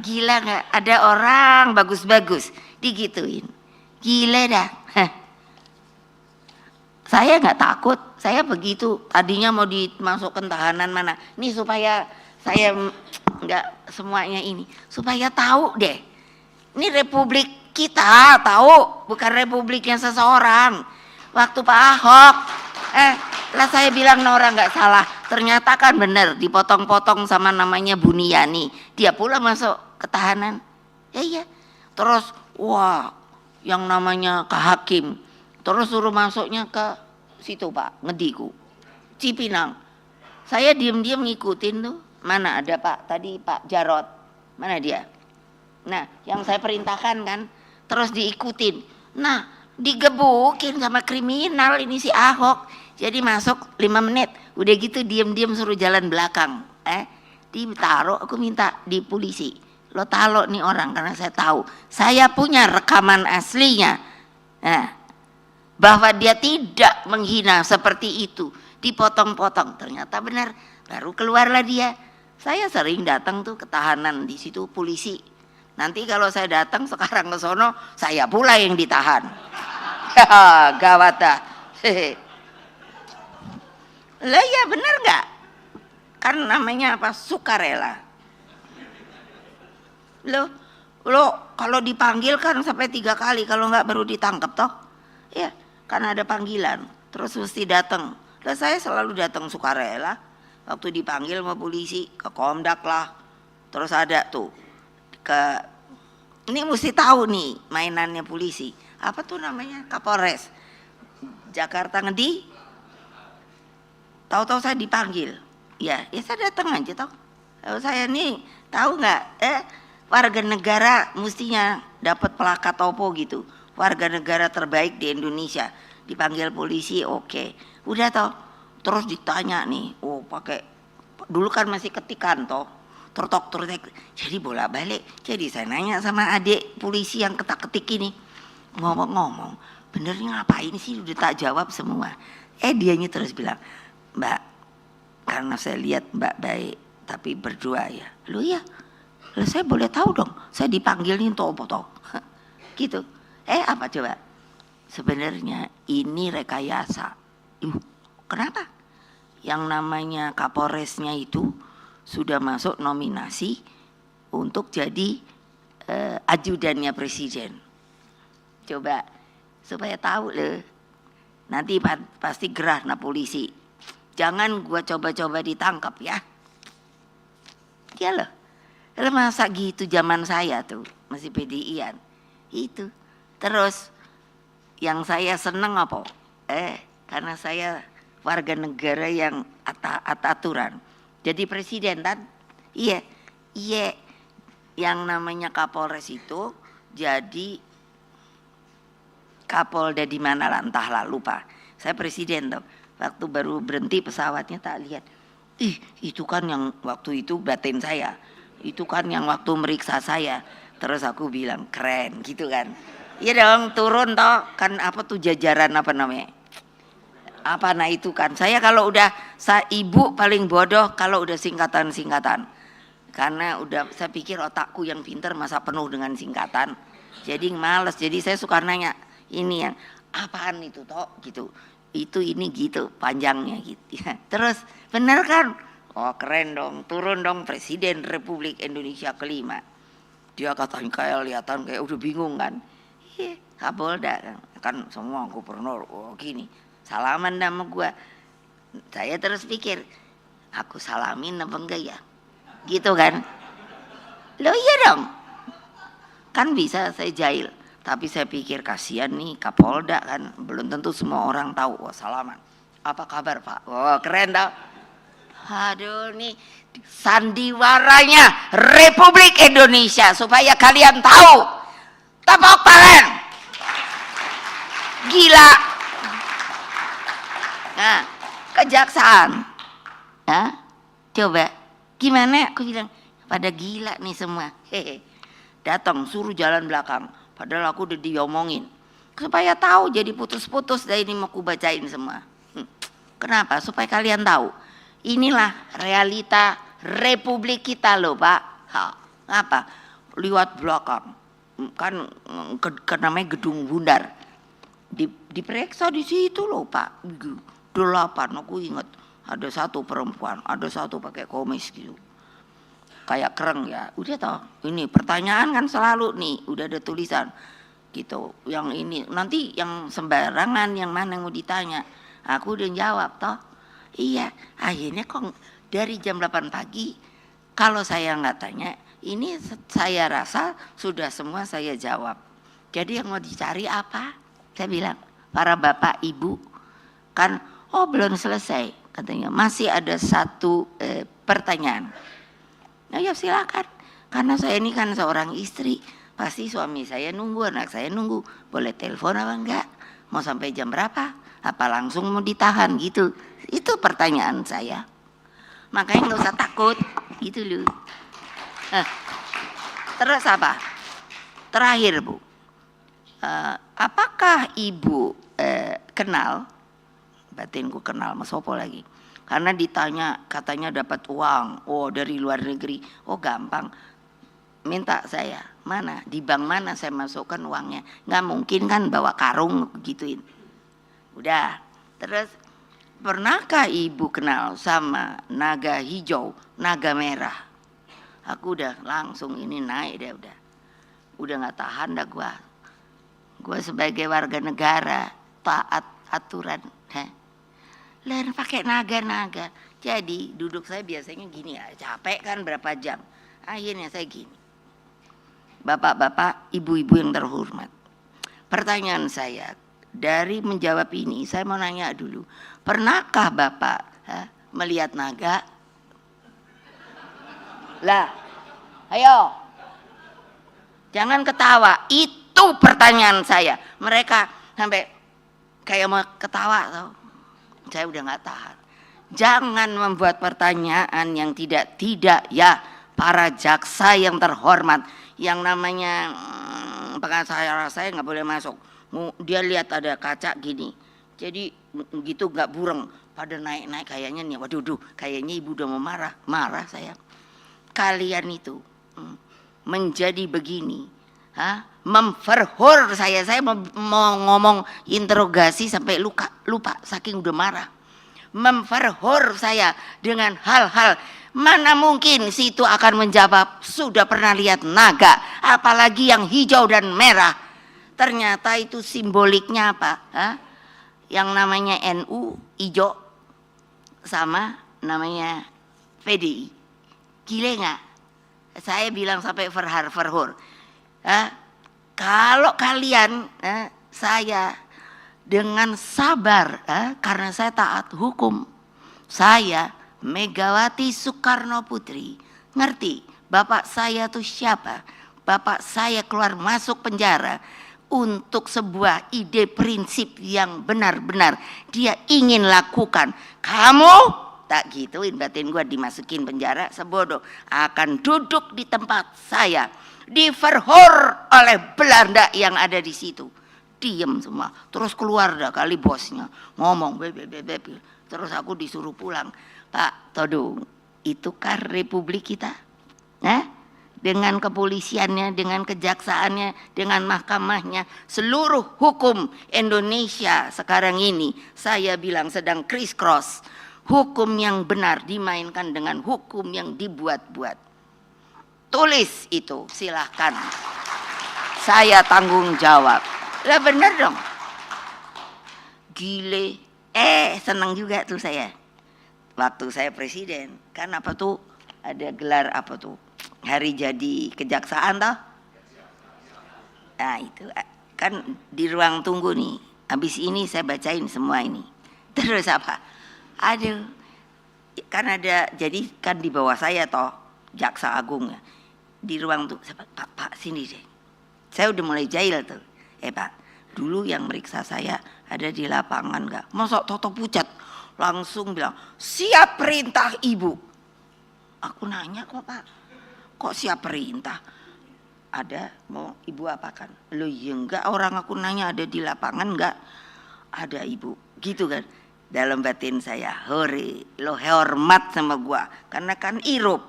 Gila nggak? Ada orang bagus-bagus digituin. Gila dah. Saya nggak takut. Saya begitu. Tadinya mau dimasukkan tahanan mana? Ini supaya saya nggak semuanya ini. Supaya tahu deh. Ini republik kita, tahu? Bukan republiknya seseorang. Waktu Pak Ahok, lah saya bilang Nora nggak salah. Ternyata kan benar dipotong-potong sama namanya Buniani. Dia pula masuk ke tahanan. Ya iya. Terus wah, yang namanya Kak Hakim. Terus suruh masuknya ke situ Pak, Ngediku. Cipinang. Saya diam-diam ngikutin tuh. Mana ada Pak tadi Pak Jarot. Mana dia? Nah, yang saya perintahkan kan terus diikutin. Nah, digebukin sama kriminal ini si Ahok. Jadi masuk 5 menit, udah gitu diam-diam suruh jalan belakang. Ditaruh, aku minta di polisi. Lo taruh nih orang karena saya tahu. Saya punya rekaman aslinya. Bahwa dia tidak menghina seperti itu. Dipotong-potong, ternyata benar. Baru keluarlah dia. Saya sering datang tuh ke tahanan di situ polisi. Nanti kalau saya datang sekarang ke sono, saya pula yang ditahan. Gawat dah. Lah ya benar nggak? Kan namanya apa? Sukarela. Lo kalau dipanggil kan sampai 3 kali, kalau nggak baru ditangkap toh. Ya, karena ada panggilan, terus mesti datang. Lah saya selalu datang sukarela. Waktu dipanggil sama polisi ke Komdak lah. Terus ada tuh ini mesti tahu nih mainannya polisi. Apa tuh namanya? Kapolres Jakarta Ngedi. Tahu-tahu saya dipanggil. Ya saya datang aja toh. Saya nih tahu nggak? Warga negara mestinya dapat pelakat topo gitu. Warga negara terbaik di Indonesia. Dipanggil polisi, oke. Udah toh. Terus ditanya nih, pakai dulu kan masih ketikan toh. Tertok. Jadi bolak-balik. Jadi saya nanya sama adik polisi yang ketak-ketik ini. Ngomong-ngomong, benernya ngapain sih? Udah tak jawab semua. Dianya terus bilang, Mbak, karena saya lihat Mbak baik, tapi berdua ya. Loh ya, saya boleh tahu dong, saya dipanggilin toh apa toh? Gitu. Apa coba? Sebenarnya ini rekayasa. Kenapa? Yang namanya Kapolresnya itu sudah masuk nominasi untuk jadi ajudannya presiden. Coba supaya tahu loh. Nanti pasti gerah na polisi. Jangan gua coba-coba ditangkap ya. Dia loh. Masa gitu zaman saya tuh masih PDI-an. Itu. Terus yang saya seneng apa? Karena saya warga negara yang aturan. Jadi presiden kan? Iya. Yang namanya Kapolres itu jadi Kapolda di mana lah entahlah lupa. Saya presiden tuh. Waktu baru berhenti pesawatnya tak lihat. Itu kan yang waktu itu batin saya. Itu kan yang waktu meriksa saya. Terus aku bilang keren gitu kan. Iya dong turun toh. Kan apa tuh jajaran apa namanya. Apa nah itu kan. Saya kalau udah ibu paling bodoh kalau udah singkatan-singkatan. Karena udah saya pikir otakku yang pintar masa penuh dengan singkatan. Jadi males. Jadi saya suka nanya. Ini yang apaan itu toh gitu. Itu ini gitu panjangnya gitu ya. Terus bener kan? Keren dong, turun dong Presiden Republik Indonesia kelima. Dia katanya kelihatan kayak udah bingung kan. Kapolda kan semua gubernur gini. Salaman sama gua. Saya terus pikir, aku salamin apa enggak ya? Gitu kan. Loh iya dong. Kan bisa saya jahil. Tapi saya pikir kasihan nih Kapolda kan. Belum tentu semua orang tahu. Salaman. Apa kabar Pak? Keren tau. Aduh nih sandiwaranya Republik Indonesia. Supaya kalian tahu. Tepuk tangan. Gila. Nah kejaksaan. Coba. Gimana? Aku bilang pada gila nih semua. Datang suruh jalan belakang. Padahal aku udah diomongin. Supaya tahu jadi putus-putus dari ini mau ku bacain semua. Kenapa? Supaya kalian tahu. Inilah realita Republik kita loh Pak. Apa? Liwat belakang. Kan namanya Gedung Bundar. Diperiksa di situ loh Pak. 8 aku ingat. Ada satu perempuan, ada satu pakai komis gitu. Kayak kereng ya, udah toh. Ini pertanyaan kan selalu nih, udah ada tulisan gitu. Yang ini nanti yang sembarangan yang mana yang mau ditanya, aku udah jawab toh. Iya, akhirnya kok dari jam 8 pagi kalau saya nggak tanya, ini saya rasa sudah semua saya jawab. Jadi yang mau dicari apa? Saya bilang, para bapak ibu kan, belum selesai katanya, masih ada satu pertanyaan. Nah ya silakan, karena saya ini kan seorang istri, pasti suami saya nunggu, anak saya nunggu, boleh telepon apa enggak, mau sampai jam berapa, Apa langsung mau ditahan gitu? Itu pertanyaan saya. Makanya nggak usah takut, gitu loh. Terus apa? Terakhir Bu, apakah Ibu kenal? Batinku kenal Mas Sopo lagi. Karena ditanya katanya dapat uang, oh dari luar negeri, oh gampang. Minta saya, mana di bank mana saya masukkan uangnya? Nggak mungkin kan bawa karung gituin. Udah, terus pernahkah Ibu kenal sama naga hijau, naga merah? Aku udah langsung ini naik deh udah nggak tahan dah gua sebagai warga negara taat aturan. Lain pakai naga-naga. Jadi duduk saya biasanya gini ya, capek kan berapa jam. Akhirnya saya gini. Bapak-bapak, ibu-ibu yang terhormat. Pertanyaan saya, dari menjawab ini saya mau nanya dulu. Pernahkah Bapak melihat naga? Lah, ayo. Jangan ketawa, itu pertanyaan saya. Mereka sampai kayak mau ketawa tau. Saya udah nggak tahan. Jangan membuat pertanyaan yang tidak ya para jaksa yang terhormat, yang namanya pengacara saya nggak boleh masuk. Dia lihat ada kaca gini, jadi gitu nggak bureng, pada naik kayaknya nih. Waduh, kayaknya ibu udah mau marah saya. Kalian itu menjadi begini, memverhor saya mau ngomong interogasi sampai lupa saking udah marah. Memverhor saya dengan hal-hal mana mungkin situ akan menjawab sudah pernah lihat naga, apalagi yang hijau dan merah. Ternyata itu simboliknya apa? Yang namanya NU hijau sama namanya PDI. Gile nggak? Saya bilang sampai verhor. Kalau kalian saya dengan sabar karena saya taat hukum, saya Megawati Soekarno Putri ngerti bapak saya tuh siapa. Bapak saya keluar masuk penjara untuk sebuah ide prinsip yang benar-benar dia ingin lakukan. Kamu tak gituin, batin gua dimasukin penjara sebodoh, akan duduk di tempat saya, diverhor oleh Belanda yang ada di situ. Diem semua, terus keluar dah kali bosnya ngomong terus aku disuruh pulang. Pak Todung, itu kan republik kita, dengan kepolisiannya, dengan kejaksaannya, dengan mahkamahnya, seluruh hukum Indonesia sekarang ini saya bilang sedang criss cross. Hukum yang benar dimainkan dengan hukum yang dibuat-buat. Tulis itu, silahkan. Saya tanggung jawab. Lah bener dong. Gile. Senang juga tuh saya. Waktu saya presiden, kan apa tuh ada gelar apa tuh? Hari jadi kejaksaan toh? Nah itu kan di ruang tunggu nih. Habis ini saya bacain semua ini. Terus apa? Aduh, kan ada, jadi kan di bawah saya toh jaksa agung ya. Di ruang tuh, Pak sini deh. Saya udah mulai jahil tuh. Pak, dulu yang meriksa saya ada di lapangan nggak? Masa toto pucat langsung bilang siap perintah ibu. Aku nanya kok Pak, kok siap perintah? Ada, mau ibu apakan? Loh ya enggak, orang aku nanya ada di lapangan enggak? Ada ibu, gitu kan. Dalam batin saya, hore, lo hormat sama gua karena kan irup.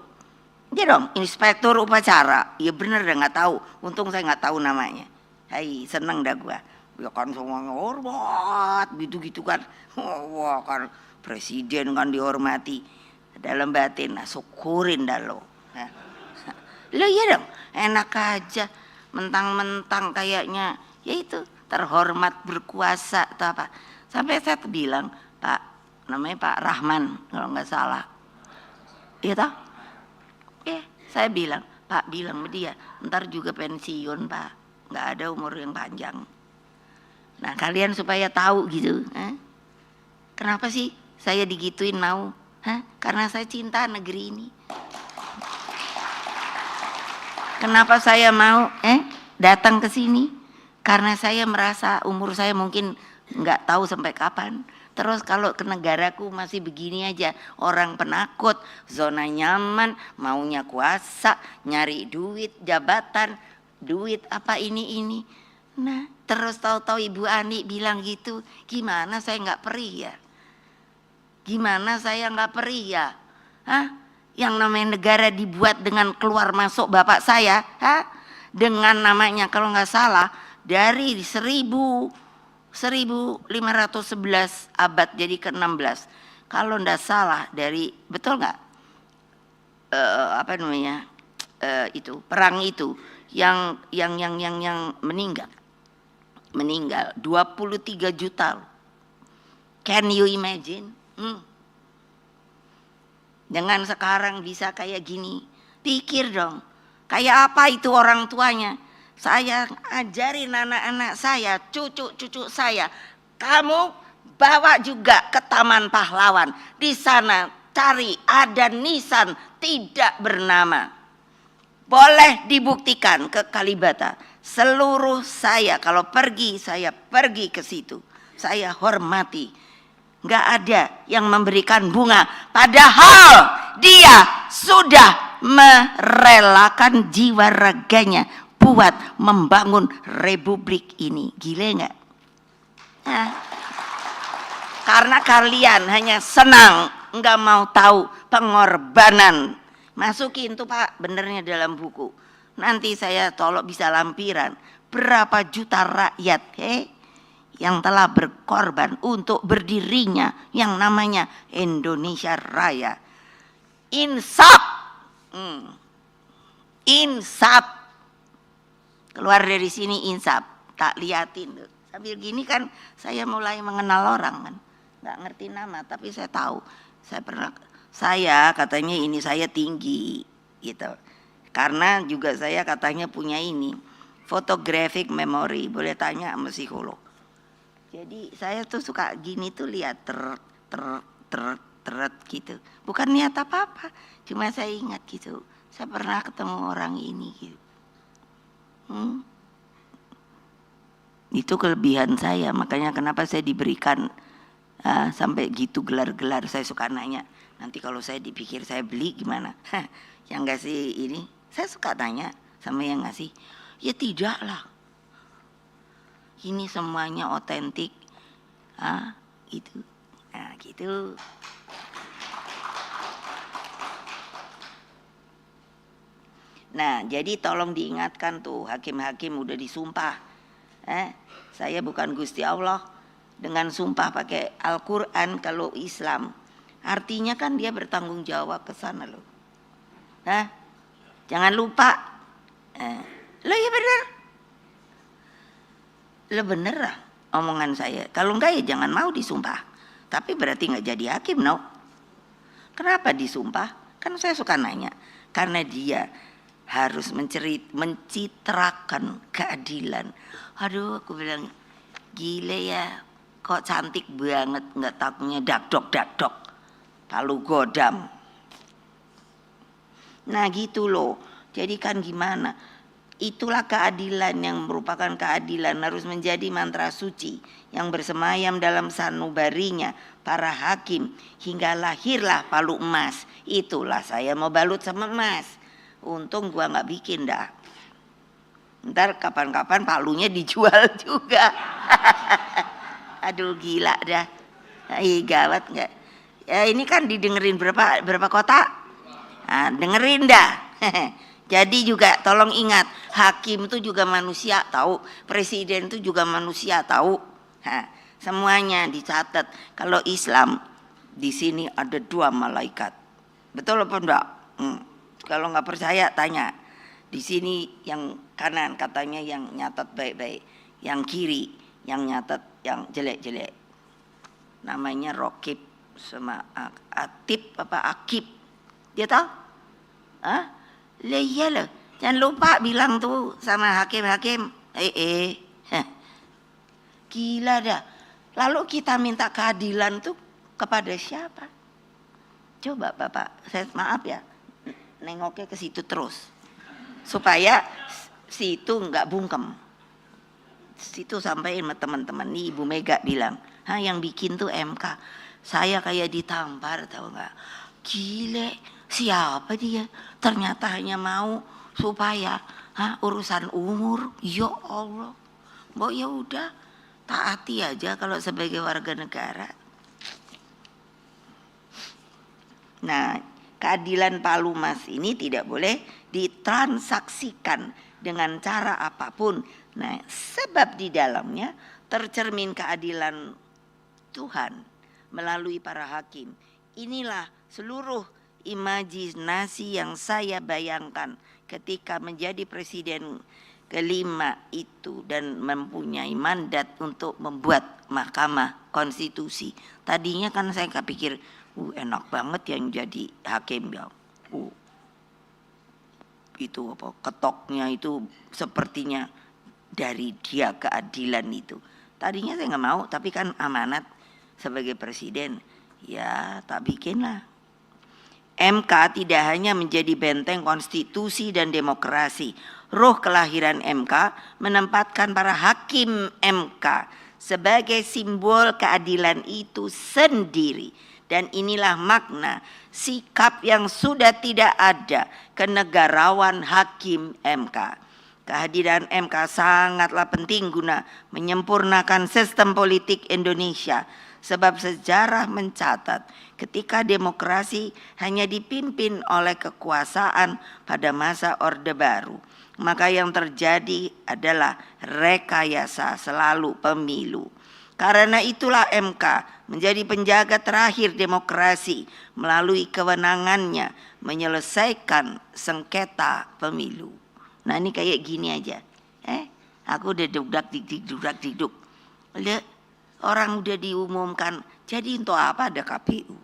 Dia dong, inspektur upacara. Ya bener dah nggak tahu. Untung saya nggak tahu namanya. Hai, seneng dah gua. Ya kan semuanya hormat, gitu-gitu kan. Wah kan presiden kan dihormati. Dalam batin, syukurin dah lo. Lo iya dong, enak aja. Mentang-mentang kayaknya, ya itu terhormat berkuasa atau apa. Sampai saya bilang, Pak, namanya Pak Rahman kalau nggak salah, iya toh? Saya bilang, Pak bilang sama dia, ntar juga pensiun Pak, nggak ada umur yang panjang. Nah kalian supaya tahu gitu, kenapa sih saya digituin mau? Karena saya cinta negeri ini. Kenapa saya mau datang ke sini? Karena saya merasa umur saya mungkin nggak tahu sampai kapan. Terus kalau ke negaraku masih begini aja, orang penakut, zona nyaman, maunya kuasa, nyari duit, jabatan, duit apa ini. Nah, terus tahu-tahu Ibu Ani bilang gitu, gimana saya nggak perih ya? Gimana saya nggak perih ya? Hah? Yang namanya negara dibuat dengan keluar masuk bapak saya, hah? Dengan namanya kalau nggak salah dari 1511 abad jadi ke-16. Kalau nggak salah dari, betul nggak? Apa namanya? Itu perang itu yang meninggal 23 juta. Can you imagine? Dengan sekarang bisa kayak gini, pikir dong, kayak apa itu orang tuanya. Saya ajarin anak-anak saya, cucu-cucu saya, kamu bawa juga ke Taman Pahlawan. Di sana cari ada nisan tidak bernama. Boleh dibuktikan ke Kalibata. Seluruh saya kalau pergi, saya pergi ke situ. Saya hormati. Nggak ada yang memberikan bunga. Padahal dia sudah merelakan jiwa raganya buat membangun republik ini. Gile nggak? Nah, karena kalian hanya senang, nggak mau tahu pengorbanan. Masukin tuh Pak, benernya dalam buku. Nanti saya tolong bisa lampiran. Berapa juta rakyat yang telah berkorban untuk berdirinya yang namanya Indonesia Raya. Insaf. Insaf. Keluar dari sini insaf. Tak liatin. Sambil gini kan saya mulai mengenal orang kan. Nggak ngerti nama tapi saya tahu. Saya katanya ini saya tinggi gitu. Karena juga saya katanya punya ini photographic memory, boleh tanya sama psikolog. Jadi saya tuh suka gini tuh lihat teret gitu. Bukan niat apa-apa, cuma saya ingat gitu. Saya pernah ketemu orang ini gitu. Itu kelebihan saya, makanya kenapa saya diberikan sampai gitu gelar-gelar. Saya suka nanya, nanti kalau saya dipikir saya beli gimana? Yang ngasih ini, saya suka tanya sama yang ngasih. Ya tidaklah, ini semuanya otentik. Itu, nah gitu. Nah jadi tolong diingatkan tuh hakim-hakim udah disumpah. Saya bukan Gusti Allah. Dengan sumpah pakai Al-Quran kalau Islam. Artinya kan dia bertanggung jawab ke sana loh. Jangan lupa. Lo ya bener. Lo bener lah omongan saya. Kalau enggak ya jangan mau disumpah. Tapi berarti nggak jadi hakim, no. Kenapa disumpah? Kan saya suka nanya. Karena dia harus mencitrakan keadilan. Aduh, aku bilang gile ya. Kok cantik banget, nggak takutnya dakdok. Palu godam. Nah gitu loh. Jadi kan gimana? Itulah keadilan yang merupakan keadilan harus menjadi mantra suci yang bersemayam dalam sanubarinya para hakim hingga lahirlah palu emas. Itulah saya mau balut sama emas. Untung gua nggak bikin dah. Ntar kapan-kapan palunya dijual juga. Aduh gila dah. Gawat nggak? Ya ini kan didengerin berapa kota? Dengerin dah. Jadi juga tolong ingat, hakim itu juga manusia tahu, presiden itu juga manusia tahu. Semuanya dicatat. Kalau Islam di sini ada 2 malaikat. Betul apa enggak? Kalau nggak percaya tanya. Di sini yang kanan katanya yang nyatat baik-baik, yang kiri yang nyatat yang jelek-jelek. Namanya Rokib sama Atib apa Akib. Dia tahu? Lah iyalah. Jangan lupa bilang tuh sama hakim-hakim. Gila dah. Lalu kita minta keadilan tuh kepada siapa? Coba Bapak, saya maaf ya. Nengoknya ke situ terus. Supaya situ enggak bungkem. situ sampai sama teman-teman nih, Ibu Mega bilang, yang bikin tuh MK. Saya kayak ditampar, tahu nggak? Gile, siapa dia? Ternyata hanya mau supaya urusan umur. Ya Allah, Mbok ya udah taati aja kalau sebagai warga negara. Nah, keadilan Palu Mas ini tidak boleh ditransaksikan dengan cara apapun. Nah, sebab di dalamnya tercermin keadilan Tuhan melalui para hakim. Inilah seluruh imajinasi yang saya bayangkan ketika menjadi presiden kelima itu dan mempunyai mandat untuk membuat Mahkamah Konstitusi. Tadinya kan saya kepikir, enak banget yang jadi hakim ya. Itu apa? Ketoknya itu sepertinya dari dia keadilan itu. Tadinya saya nggak mau, tapi kan amanat sebagai presiden, ya tak bikinlah. MK tidak hanya menjadi benteng konstitusi dan demokrasi. Roh kelahiran MK menempatkan para hakim MK sebagai simbol keadilan itu sendiri. Dan inilah makna sikap yang sudah tidak ada kenegarawan hakim MK. Kehadiran MK sangatlah penting guna menyempurnakan sistem politik Indonesia. Sebab sejarah mencatat ketika demokrasi hanya dipimpin oleh kekuasaan pada masa Orde Baru, maka yang terjadi adalah rekayasa selalu pemilu. Karena itulah MK menjadi penjaga terakhir demokrasi melalui kewenangannya menyelesaikan sengketa pemilu. Nah ini kayak gini aja. Aku udah dudak diduk. Orang udah diumumkan. Jadi untuk apa ada KPU?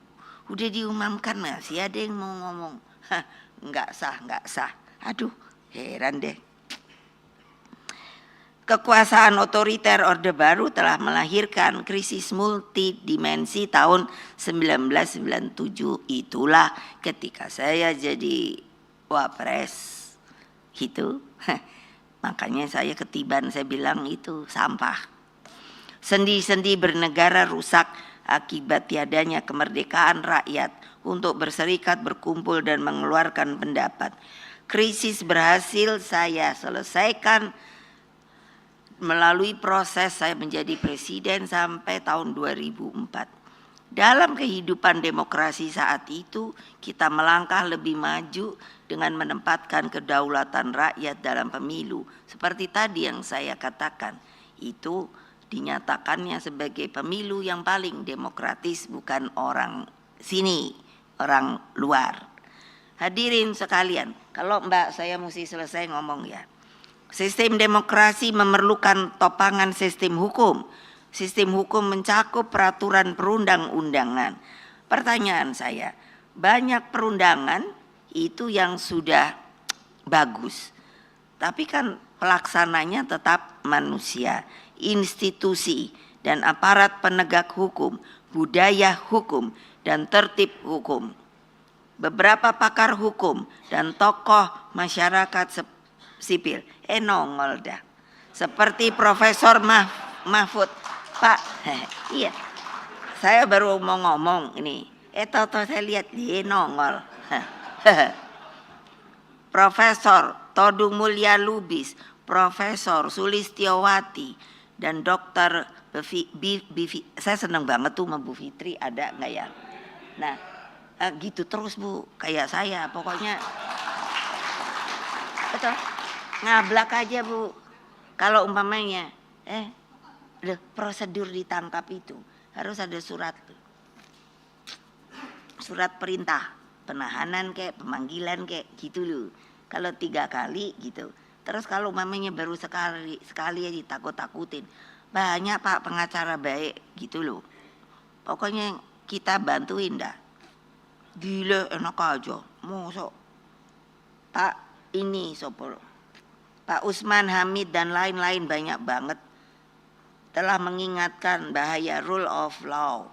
Udah diumumkan masih ada yang mau ngomong. Enggak sah. Aduh, heran deh. Kekuasaan otoriter Orde Baru telah melahirkan krisis multidimensi tahun 1997. Itulah ketika saya jadi wapres gitu. Makanya saya ketiban, saya bilang itu sampah. Sendi-sendi bernegara rusak akibat tiadanya kemerdekaan rakyat untuk berserikat, berkumpul dan mengeluarkan pendapat. Krisis berhasil saya selesaikan melalui proses saya menjadi presiden sampai tahun 2004. Dalam kehidupan demokrasi saat itu, kita melangkah lebih maju dengan menempatkan kedaulatan rakyat dalam pemilu. Seperti tadi yang saya katakan, itu dinyatakannya sebagai pemilu yang paling demokratis, bukan orang sini, orang luar. Hadirin sekalian, kalau Mbak saya mesti selesai ngomong ya. Sistem demokrasi memerlukan topangan sistem hukum. Sistem hukum mencakup peraturan perundang-undangan. Pertanyaan saya, banyak perundangan itu yang sudah bagus. Tapi kan pelaksananya tetap manusia, institusi dan aparat penegak hukum, budaya hukum dan tertib hukum. Beberapa pakar hukum dan tokoh masyarakat sipil nongol dah. Seperti Profesor Mahfud. Pak, iya. Saya baru mau ngomong ini. Toto saya lihat dia nongol. Profesor Todung Mulya Lubis, Profesor Sulistiowati dan Dokter saya senang banget tuh sama Bu Fitri, ada nggak ya? Nah, gitu terus Bu, kayak saya pokoknya. Betul. Ngablak aja Bu. Kalau umpamanya prosedur ditangkap itu harus ada surat perintah penahanan kayak pemanggilan kayak gitu loh. Kalau 3 kali gitu. Terus kalau umpamanya baru sekali ya ditakut-takutin. Banyak Pak pengacara baik gitu loh. Pokoknya kita bantuin dah. Gila enak aja. Mosok Pak ini sopor Pak Usman Hamid dan lain-lain banyak banget telah mengingatkan bahaya rule of law.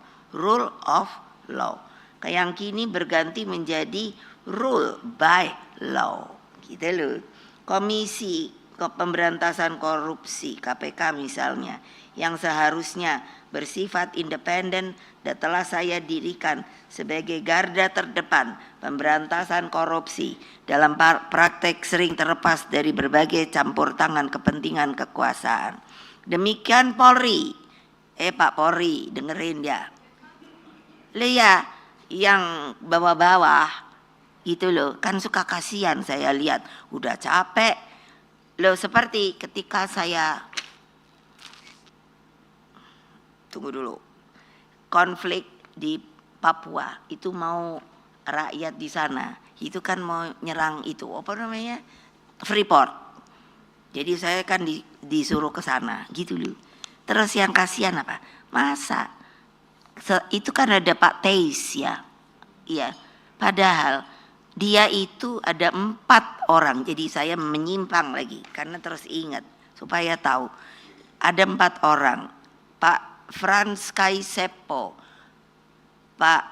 Yang kini berganti menjadi rule by law. Gitu loh. Komisi pemberantasan korupsi KPK misalnya, yang seharusnya bersifat independen dan telah saya dirikan sebagai garda terdepan pemberantasan korupsi dalam praktek sering terlepas dari berbagai campur tangan kepentingan kekuasaan. Demikian Polri. Pak Polri, dengerin ya. Ya, yang bawah-bawah gitu loh, kan suka kasihan saya lihat, udah capek loh, seperti ketika saya tunggu dulu konflik di Papua itu, mau rakyat di sana itu kan mau nyerang itu apa namanya, Freeport, jadi saya kan disuruh ke sana gitu loh. Terus yang kasihan apa, masa itu kan ada Pak Teis ya, iya, padahal dia itu ada 4 orang, jadi saya menyimpang lagi karena terus ingat supaya tahu. Ada 4 orang, Pak Frans Kaisepo, Pak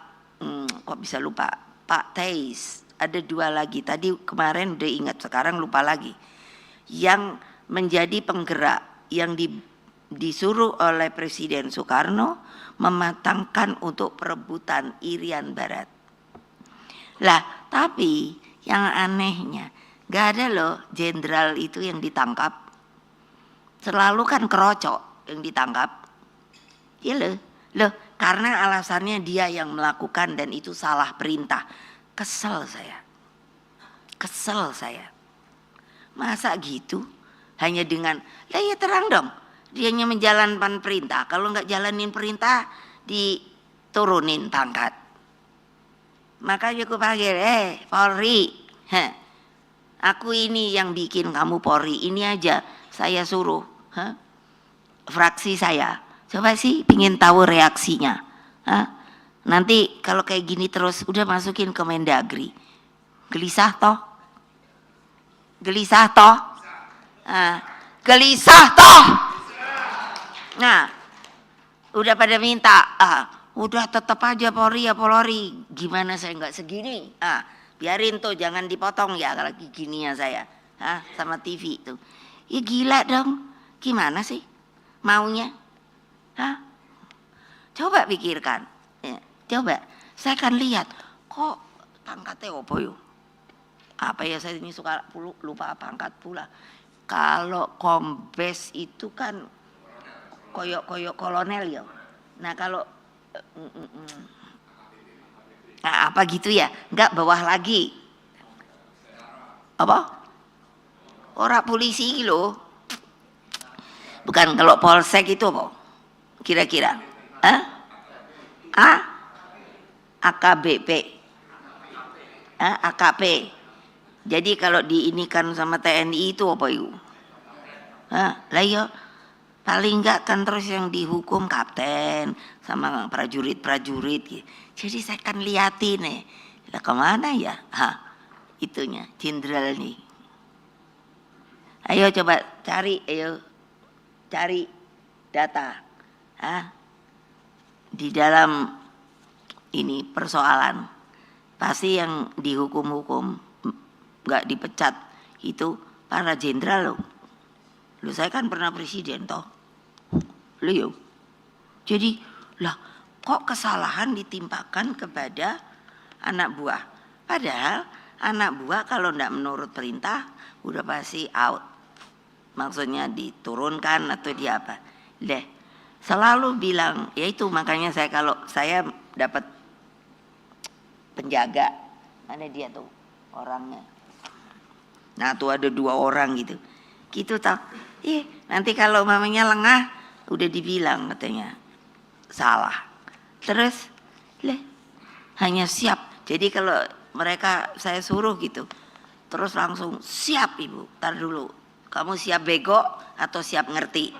kok bisa lupa, Pak Teis, ada 2 lagi, tadi kemarin udah ingat, sekarang lupa lagi, yang menjadi penggerak, yang disuruh oleh Presiden Soekarno mematangkan untuk perebutan Irian Barat. Lah, tapi yang anehnya gak ada loh jenderal itu yang ditangkap. Selalu kan kerocok yang ditangkap. Ya loh, karena alasannya dia yang melakukan dan itu salah perintah. Kesel saya. Masa gitu? Hanya dengan, lah ya terang dong, dianya menjalankan perintah. Kalau nggak jalanin perintah, diturunin pangkat. Makanya aku panggil, Polri, aku ini yang bikin kamu Polri, ini aja saya suruh, fraksi saya, coba sih pingin tahu reaksinya. Nanti kalau kayak gini terus udah masukin ke Mendagri, gelisah toh, nah udah pada minta, udah tetap aja Polri ya Polri, gimana saya nggak segini, biarin tuh jangan dipotong ya kalau gini ya saya, sama TV tuh, ya gila dong, gimana sih maunya, coba pikirkan, ya, coba saya kan lihat kok pangkatnya apa yuk, apa ya saya ini suka lupa pangkat pula, kalau kombes itu kan koyok kolonel ya, nah kalau nah, apa gitu ya, enggak bawah lagi apa orang polisi lo, bukan, kalau polsek itu apa kira-kira, AKBP, AKP, jadi kalau diinikan sama TNI itu apa itu, lah ya paling enggak kan terus yang dihukum kapten sama prajurit gitu. Jadi saya kan liatin nih, lah kemana ya, itunya jenderal nih. Ayo coba cari data, di dalam ini persoalan, pasti yang dihukum nggak dipecat itu para jenderal loh. Lu saya kan pernah presiden toh, lu yuk. Jadi lah kok kesalahan ditimpakan kepada anak buah, padahal anak buah kalau ndak menurut perintah udah pasti out, maksudnya diturunkan atau di apa. Selalu bilang, ya itu makanya saya kalau saya dapat penjaga, mana dia tuh orangnya, nah tuh ada 2 orang gitu tau. Nanti kalau mamanya lengah udah dibilang katanya salah. Terus hanya siap. Jadi kalau mereka saya suruh gitu, terus langsung siap ibu. Tar dulu, kamu siap bego atau siap ngerti?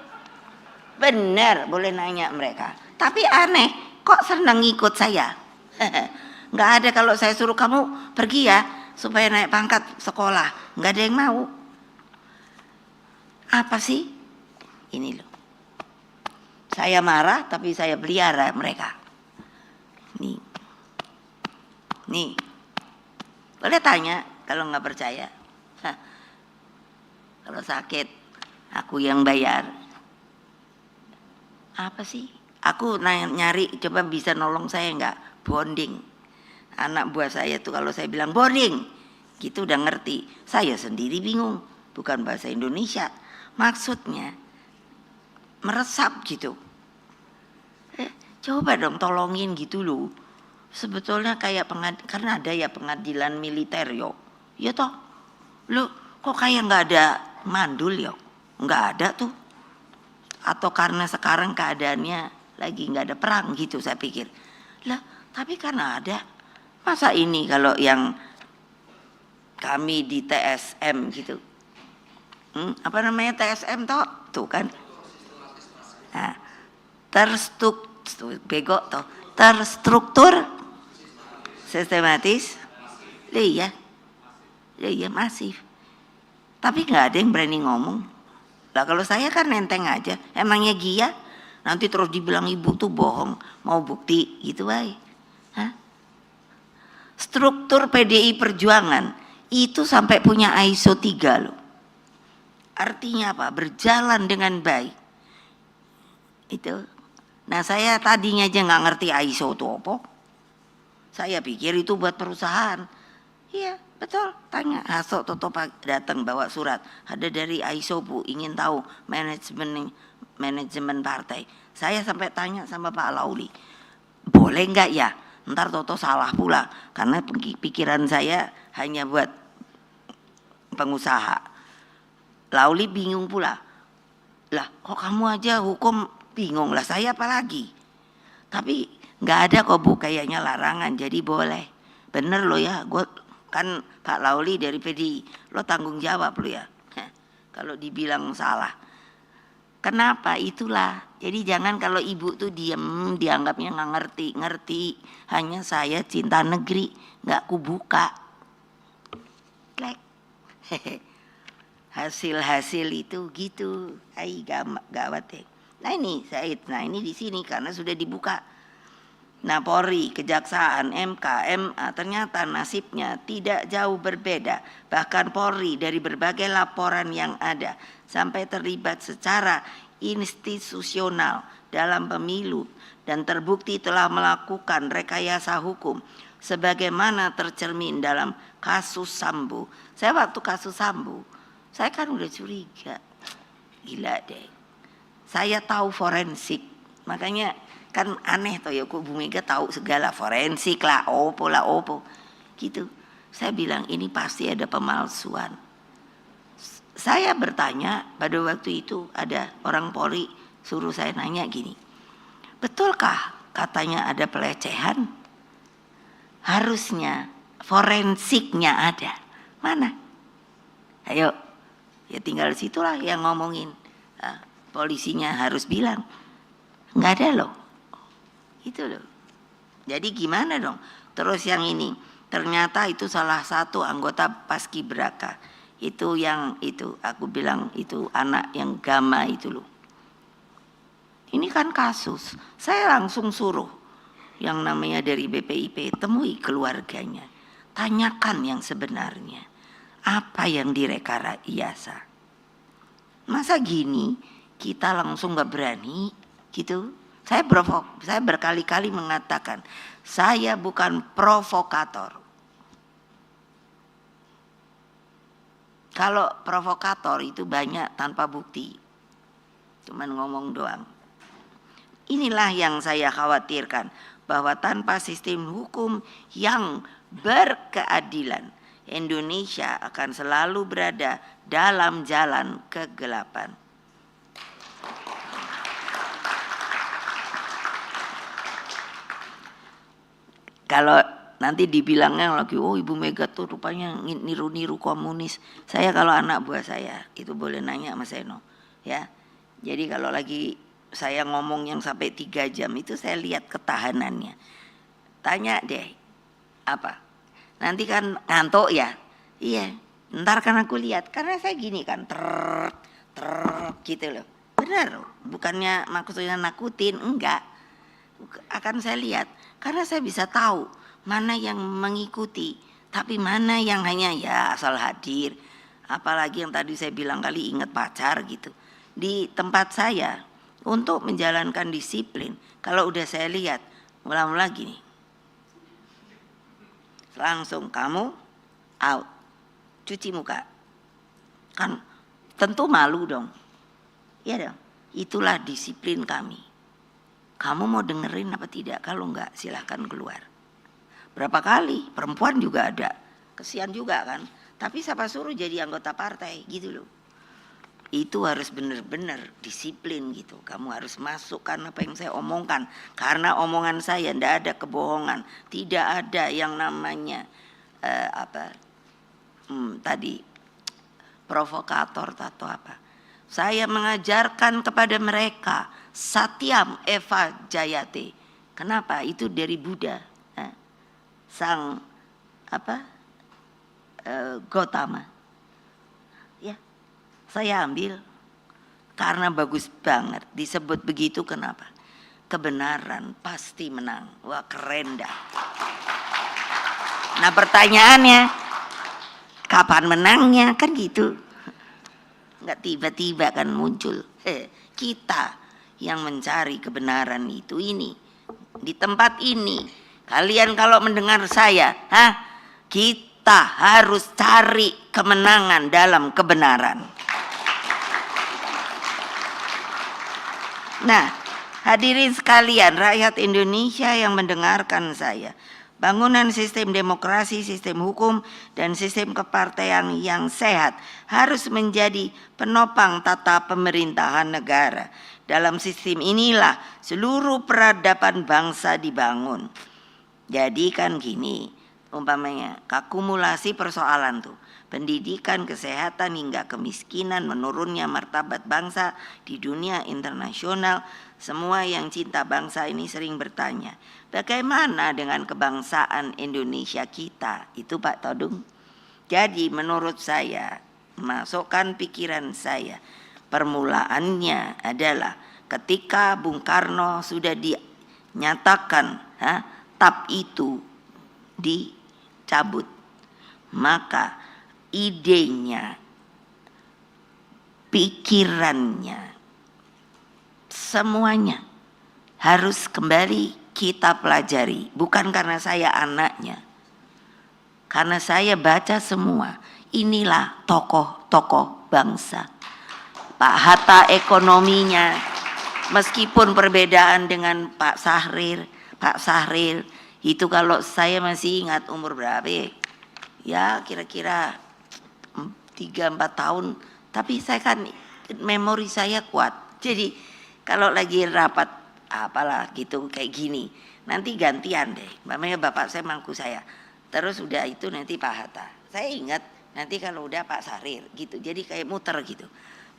Bener, boleh nanya mereka. Tapi aneh, kok senang ngikut saya? Nggak ada kalau saya suruh kamu pergi ya supaya naik pangkat sekolah, nggak ada yang mau. Apa sih ini loh, saya marah tapi saya pelihara mereka. Nih boleh tanya kalau nggak percaya, Kalau sakit, aku yang bayar. Apa sih? Aku nyari, coba bisa nolong saya enggak? Bonding. Anak buah saya tuh kalau saya bilang bonding, gitu udah ngerti. Saya sendiri bingung, bukan bahasa Indonesia. Maksudnya meresap gitu. Coba dong tolongin gitu loh. Sebetulnya kayak karena ada ya pengadilan militer yo. Ya toh. Lu kok kayak nggak ada mandul yo? Nggak ada tuh. Atau karena sekarang keadaannya lagi nggak ada perang gitu saya pikir. Lah, tapi karena ada. Masa ini kalau yang kami di TSM gitu. Apa namanya TSM toh? Tuh kan. Nah, bego toh. Terstruktur sistematis. Iya. Iya masif. Tapi nggak ada yang berani ngomong. Lah kalau saya kan nenteng aja. Emangnya Gia? Nanti terus dibilang ibu tuh bohong. Mau bukti gitu baik. Hah? Struktur PDI Perjuangan itu sampai punya ISO 3 loh. Artinya apa? Berjalan dengan baik. Itu. Nah saya tadinya aja nggak ngerti ISO itu apa. Saya pikir itu buat perusahaan. Iya betul. Tanya Hasso Toto datang bawa surat. Ada dari ISO Bu, ingin tahu manajemen partai. Saya sampai tanya sama Pak Lauli. Boleh nggak ya? Ntar Toto salah pula. Karena pikiran saya hanya buat pengusaha. Lauli bingung pula. Lah kok kamu aja hukum bingung, lah saya apalagi. Tapi nggak ada kok Bu kayaknya larangan, jadi boleh. Bener lo ya, gue kan Pak Lauli dari PDI, lo tanggung jawab lo ya. Kalau dibilang salah. Kenapa? Itulah. Jadi jangan kalau ibu tuh diem, dianggapnya nggak ngerti. Hanya saya cinta negeri, nggak kubuka. Klek. Hasil-hasil itu gitu. Gawat deh. Nah ini Said, nah ini di sini karena sudah dibuka. Nah Polri, Kejaksaan, MK, MA ternyata nasibnya tidak jauh berbeda. Bahkan Polri dari berbagai laporan yang ada sampai terlibat secara institusional dalam pemilu dan terbukti telah melakukan rekayasa hukum sebagaimana tercermin dalam kasus Sambo. Saya waktu kasus Sambo, saya kan udah curiga. Gila deh. Saya tahu forensik, makanya kan aneh toh ya, kok Bu Mega tahu segala forensik lah, opo gitu. Saya bilang ini pasti ada pemalsuan. Saya bertanya pada waktu itu ada orang Polri suruh saya nanya gini, betulkah katanya ada pelecehan? Harusnya forensiknya ada, mana? Ayo, ya tinggal situlah yang ngomongin. Polisinya harus bilang nggak ada loh, itu loh. Jadi gimana dong? Terus yang ini ternyata itu salah satu anggota Paskibraka itu yang itu aku bilang itu anak yang Gama itu loh. Ini kan kasus, saya langsung suruh yang namanya dari BPIP temui keluarganya, tanyakan yang sebenarnya apa yang direkayasa. Masa gini? Kita langsung nggak berani gitu. Saya berkali-kali mengatakan saya bukan provokator. Kalau provokator itu banyak tanpa bukti, cuman ngomong doang. Inilah yang saya khawatirkan, bahwa tanpa sistem hukum yang berkeadilan, Indonesia akan selalu berada dalam jalan kegelapan. Kalau nanti dibilangnya lagi, oh Ibu Mega tuh rupanya niru-niru komunis. Saya kalau anak buah saya itu boleh nanya Mas Eno, ya. Jadi kalau lagi saya ngomong yang sampai 3 jam itu saya lihat ketahanannya. Tanya deh, apa? Nanti kan ngantuk ya? Iya, ntar kan aku lihat. Karena saya gini kan, gitu loh. Benar, bukannya maksudnya nakutin, enggak. Akan saya lihat. Karena saya bisa tahu mana yang mengikuti, tapi mana yang hanya ya asal hadir, apalagi yang tadi saya bilang kali ingat pacar gitu. Di tempat saya untuk menjalankan disiplin, kalau udah saya lihat mula-mula gini, langsung kamu out, cuci muka, kan tentu malu dong, ya dong. Itulah disiplin kami. Kamu mau dengerin apa tidak? Kalau enggak silahkan keluar. Berapa kali perempuan juga ada, kesian juga kan. Tapi siapa suruh jadi anggota partai gitu loh. Itu harus benar-benar disiplin gitu. Kamu harus masukkan apa yang saya omongkan. Karena omongan saya tidak ada kebohongan. Tidak ada yang namanya tadi provokator atau apa. Saya mengajarkan kepada mereka Satyam Eva Jayate. Kenapa? Itu dari Buddha. Sang Gotama. Ya, saya ambil karena bagus banget disebut begitu. Kenapa? Kebenaran pasti menang. Wah, keren dah. Nah, pertanyaannya kapan menangnya kan gitu. Enggak tiba-tiba kan muncul. Kita yang mencari kebenaran itu ini di tempat ini. Kalian kalau mendengar saya, kita harus cari kemenangan dalam kebenaran. Nah, hadirin sekalian, rakyat Indonesia yang mendengarkan saya, bangunan sistem demokrasi, sistem hukum, dan sistem kepartaian yang sehat harus menjadi penopang tata pemerintahan negara. Dalam sistem inilah seluruh peradaban bangsa dibangun. Jadi kan gini, umpamanya akumulasi persoalan tuh, pendidikan, kesehatan hingga kemiskinan, menurunnya martabat bangsa di dunia internasional. Semua yang cinta bangsa ini sering bertanya, bagaimana dengan kebangsaan Indonesia kita? Itu Pak Todung. Jadi menurut saya, masukkan pikiran saya, permulaannya adalah ketika Bung Karno sudah dinyatakan TAP itu dicabut, maka idenya, pikirannya, semuanya harus kembali kita pelajari. Bukan karena saya anaknya, karena saya baca semua. Inilah tokoh-tokoh bangsa. Pak Hatta ekonominya, meskipun perbedaan dengan Pak Sahril itu kalau saya masih ingat umur berapa ya, kira-kira 3-4 tahun, tapi saya kan memori saya kuat. Jadi kalau lagi rapat apalah gitu kayak gini, nanti gantian deh, namanya bapak saya mangku saya, terus udah itu nanti Pak Hatta, saya ingat nanti kalau udah Pak Sahril gitu, jadi kayak muter gitu.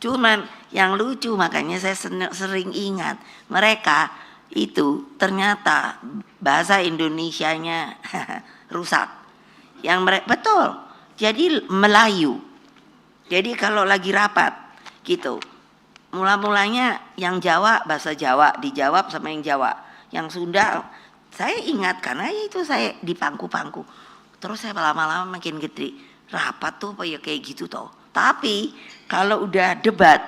Cuman yang lucu, makanya saya sering ingat mereka itu ternyata bahasa Indonesianya rusak. Yang mereka betul, jadi Melayu. Jadi kalau lagi rapat gitu, mula-mulanya yang Jawa bahasa Jawa dijawab sama yang Jawa, yang Sunda saya ingat karena itu saya di pangku-pangku. Terus saya lama-lama makin gede, rapat tuh kayak gitu toh. Tapi kalau udah debat,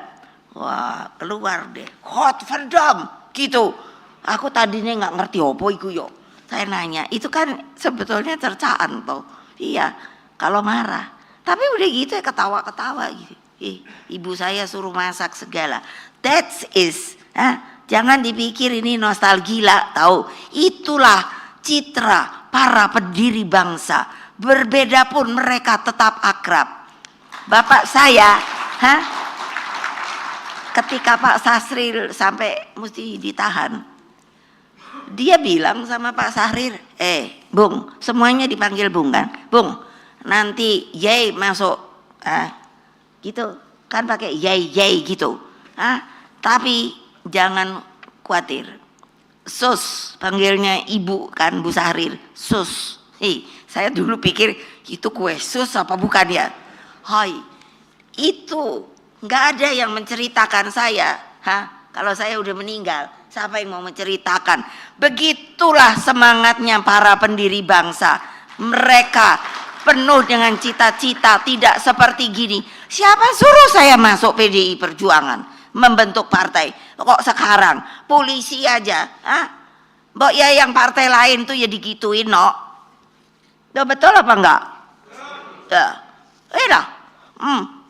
wah keluar deh hot verdam gitu. Aku tadinya nggak ngerti apa iku yo. Saya nanya, itu kan sebetulnya cercaan toh. Iya, kalau marah. Tapi udah gitu ya ketawa-ketawa gitu. Ibu saya suruh masak segala. That is, jangan dipikir ini nostalgia, tahu. Itulah citra para pendiri bangsa. Berbeda pun mereka tetap akrab. Bapak saya, ketika Pak Sahril sampai mesti ditahan, dia bilang sama Pak Sahril, Bung, semuanya dipanggil Bung kan, Bung, nanti Yai masuk, gitu kan pakai Yai gitu, tapi jangan khawatir, Sus, panggilnya Ibu kan Bu Sahril, Sus, saya dulu pikir itu kue sus apa bukan ya, itu nggak ada yang menceritakan saya, kalau saya udah meninggal. Siapa yang mau menceritakan? Begitulah semangatnya para pendiri bangsa. Mereka penuh dengan cita-cita tidak seperti gini. Siapa suruh saya masuk PDI Perjuangan, membentuk partai? Kok sekarang polisi aja, mbok ya yang partai lain tuh ya digituin, no? Udah betul apa enggak? Ya, dah.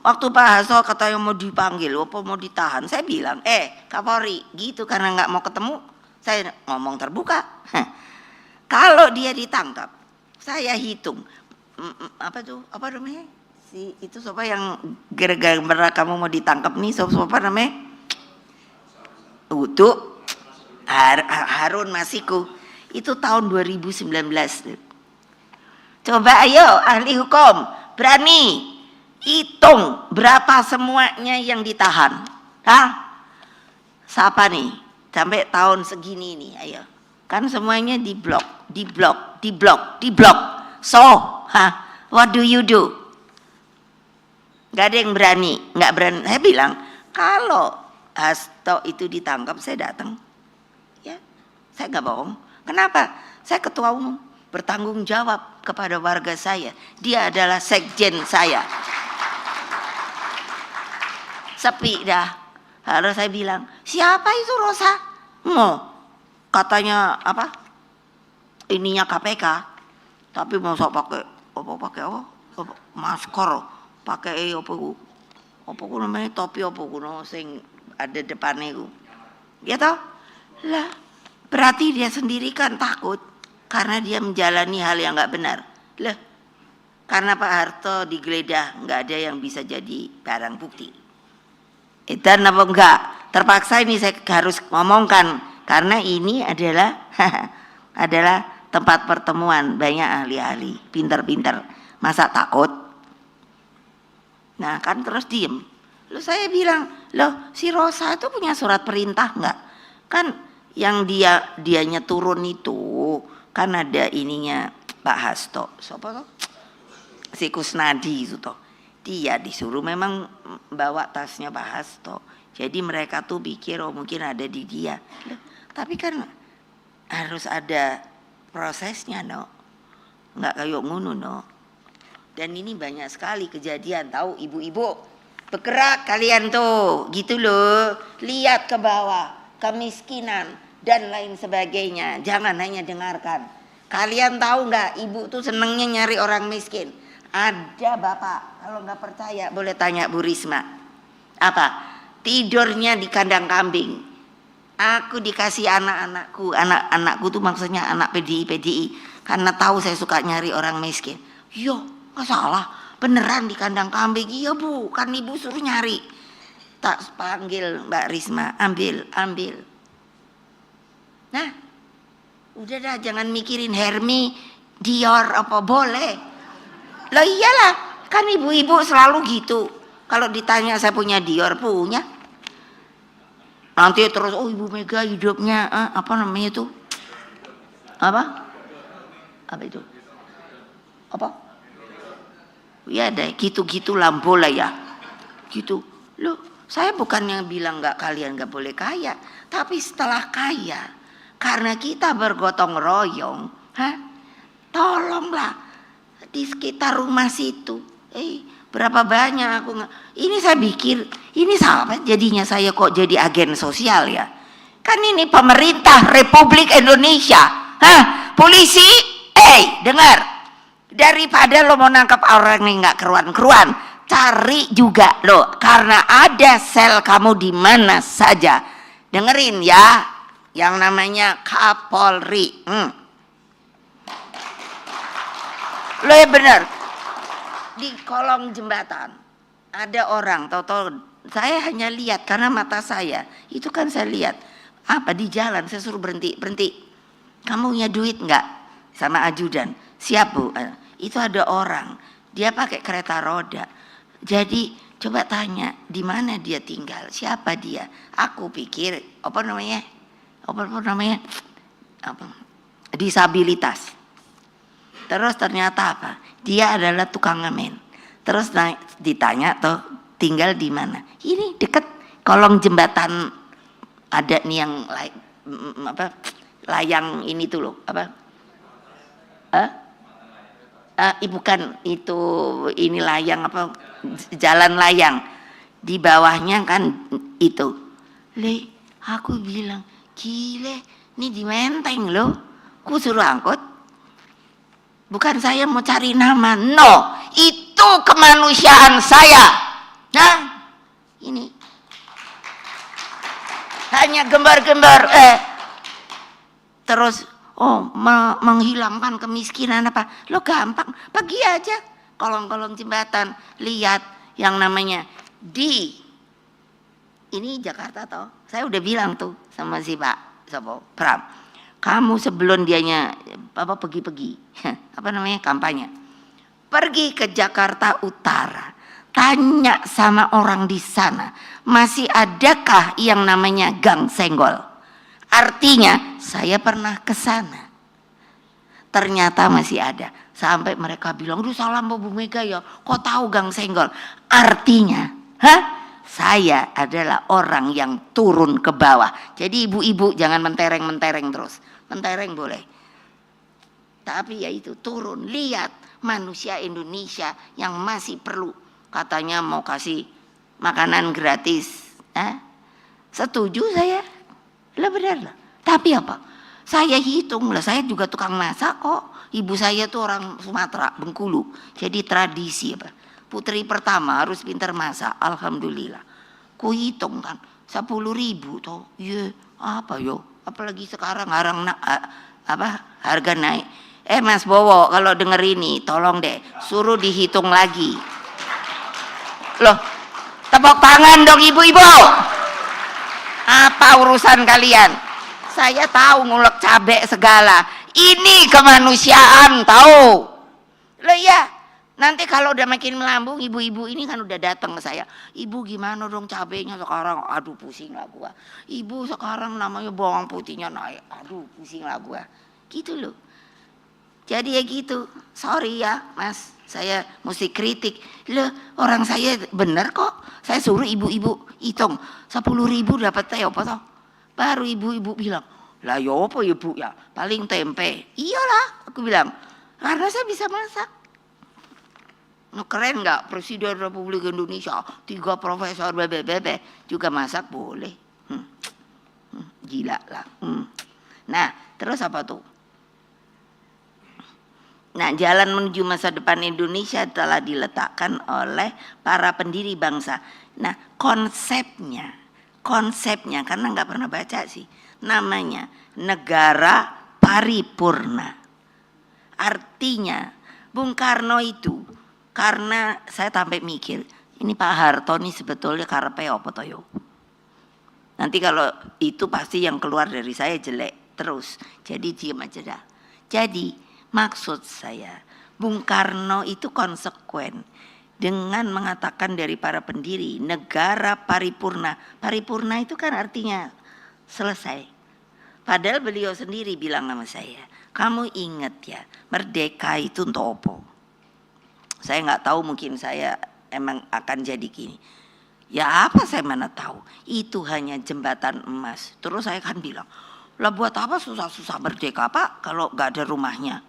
Waktu Pak Hasto katanya mau dipanggil, apa mau ditahan, saya bilang, Kapolri, gitu karena nggak mau ketemu, saya ngomong terbuka. Kalau dia ditangkap, saya hitung, apa tuh, apa namanya? Si itu siapa yang gara-gara kamu mau ditangkap nih, siapa namanya? Untuk Harun Masiku, itu tahun 2019. Coba ayo ahli hukum, berani hitung berapa semuanya yang ditahan. Siapa nih? Sampai tahun segini nih, ayo. Kan semuanya diblok. So, what do you do? Gak ada yang berani, nggak berani. Saya bilang, kalau Hasto itu ditangkap, saya datang. Ya, saya nggak bohong. Kenapa? Saya ketua umum, bertanggung jawab kepada warga saya. Dia adalah sekjen saya. Sepi dah. Lalu saya bilang, siapa itu Rosa? Katanya apa? Ininya KPK. Tapi mau sok pakai masker, pakai apa namanya topi apa kuno sing ada depannya ku. Dia tahu? Lah, berarti dia sendiri kan takut karena dia menjalani hal yang nggak benar. Lah, karena Pak Harto digeledah nggak ada yang bisa jadi barang bukti. Dan apa enggak? Terpaksa ini saya harus ngomongkan karena ini adalah adalah tempat pertemuan banyak ahli-ahli, pinter-pinter. Masa takut? Nah kan terus diem. Loh saya bilang, loh si Rosa itu punya surat perintah enggak? Kan yang dianya turun itu kan ada ininya Pak Hasto. Siapa tuh? Si Kusnadi itu toh. Dia disuruh memang bawa tasnya Pak Hasto. Jadi mereka tuh pikir mungkin ada di dia. Loh, tapi kan harus ada prosesnya, no. Nggak kayak ngono, no. Dan ini banyak sekali kejadian, tahu ibu-ibu. Bergerak kalian tuh, gitu loh. Lihat ke bawah, kemiskinan dan lain sebagainya. Jangan hanya dengarkan. Kalian tahu nggak, ibu tuh senengnya nyari orang miskin. Ada bapak, kalau nggak percaya boleh tanya Bu Risma. Apa? Tidurnya di kandang kambing. Aku dikasih anak-anakku tuh maksudnya anak PDI, karena tahu saya suka nyari orang miskin. Yo, nggak salah, beneran di kandang kambing. Iya Bu, kan ibu suruh nyari. Tak panggil Mbak Risma, ambil. Nah, udah dah, jangan mikirin Hermi, Dior apa boleh. Lah iyalah, kan ibu-ibu selalu gitu. Kalau ditanya saya punya Dior, punya. Nanti terus, oh Ibu Mega hidupnya apa namanya itu? Apa itu? Apa? Ya deh, gitu-gitu lambola ya. Gitu. Loh, saya bukan yang bilang kalian nggak boleh kaya, tapi setelah kaya, karena kita bergotong royong, tolonglah di sekitar rumah situ. Berapa banyak aku ini saya pikir ini sahabat jadinya saya kok jadi agen sosial ya. Kan ini pemerintah Republik Indonesia. Polisi, dengar. Daripada lo mau nangkap orang yang nggak keruan-keruan, cari juga lo, karena ada sel kamu di mana saja. Dengerin ya, yang namanya Kapolri. Lo ya bener, di kolong jembatan ada orang, tahu-tahu saya hanya lihat karena mata saya itu kan saya lihat apa di jalan, saya suruh berhenti. Kamu punya duit nggak? Sama ajudan. Siap Bu. Itu ada orang, dia pakai kereta roda. Jadi coba tanya di mana dia tinggal, siapa dia. Aku pikir apa namanya disabilitas. Terus ternyata apa? Dia adalah tukang ngamen. Terus ditanya tuh tinggal di mana? Ini deket kolong jembatan ada nih yang layang ini tuh loh, apa? bukan itu, ini layang apa, jalan layang. Di bawahnya kan itu. Aku bilang, gile, ini di Menteng loh. Ku suruh angkut. Bukan saya mau cari nama, no, itu kemanusiaan saya. Nah, ini hanya gembar-gembar, terus menghilangkan kemiskinan apa? Lo gampang, pergi aja kolong-kolong jembatan, lihat yang namanya ini Jakarta toh. Saya udah bilang tuh sama si Pak Pram, kamu sebelum dianya pergi apa namanya kampanye, pergi ke Jakarta Utara, tanya sama orang di sana, masih adakah yang namanya Gang Senggol? Artinya saya pernah ke sana, ternyata masih ada. Sampai mereka bilang, "Duh, salam Bu Mega ya, kok tahu Gang Senggol?" Artinya, saya adalah orang yang turun ke bawah. Jadi ibu-ibu jangan mentereng-mentereng terus. Mentereng boleh, tapi ya itu turun, lihat manusia Indonesia yang masih perlu, katanya mau kasih makanan gratis. Setuju saya, lah benar lah. Tapi apa? Saya hitung lah, saya juga tukang masak kok. Ibu saya tuh orang Sumatera, Bengkulu. Jadi tradisi apa? Putri pertama harus pintar masak, alhamdulillah. Ku hitung kan, 10.000 toh. Iya, apa yo? Apalagi sekarang harga naik. Mas Bowo, kalau denger ini tolong deh suruh dihitung lagi. Loh, tepuk tangan dong ibu-ibu. Apa urusan kalian? Saya tahu ngulek cabai segala. Ini kemanusiaan tahu. Loh ya, nanti kalau udah makin melambung, ibu-ibu ini kan udah datang ke saya. Ibu gimana dong cabenya sekarang? Aduh pusing lah gua. Ibu sekarang namanya bawang putihnya naik. Aduh pusing lah gua. Gitu loh. Jadi ya gitu. Sorry ya Mas, saya mesti kritik. Loh, orang saya bener kok. Saya suruh ibu-ibu hitung 10.000 dapat teh apa toh? Baru ibu-ibu bilang, "Lah ya apa ya Bu ya? Paling tempe." Iyalah, aku bilang, karena saya bisa masak. Nah, keren nggak Presiden Republik Indonesia 3 profesor juga masak boleh. Gila lah. Nah terus apa tuh? Nah, jalan menuju masa depan Indonesia telah diletakkan oleh para pendiri bangsa. Nah, konsepnya karena nggak pernah baca sih, namanya negara paripurna. Artinya Bung Karno itu, karena saya sampai mikir, ini Pak Harto nih sebetulnya karepe apa toh yo? Nanti kalau itu pasti yang keluar dari saya jelek terus. Jadi diam aja dah. Jadi maksud saya, Bung Karno itu konsekuen dengan mengatakan dari para pendiri negara paripurna. Paripurna itu kan artinya selesai. Padahal beliau sendiri bilang sama saya, kamu ingat ya, merdeka itu untuk apa? Saya nggak tahu, mungkin saya emang akan jadi gini. Ya apa saya mana tahu, itu hanya jembatan emas. Terus saya kan bilang, lah buat apa susah-susah merdeka Pak kalau nggak ada rumahnya?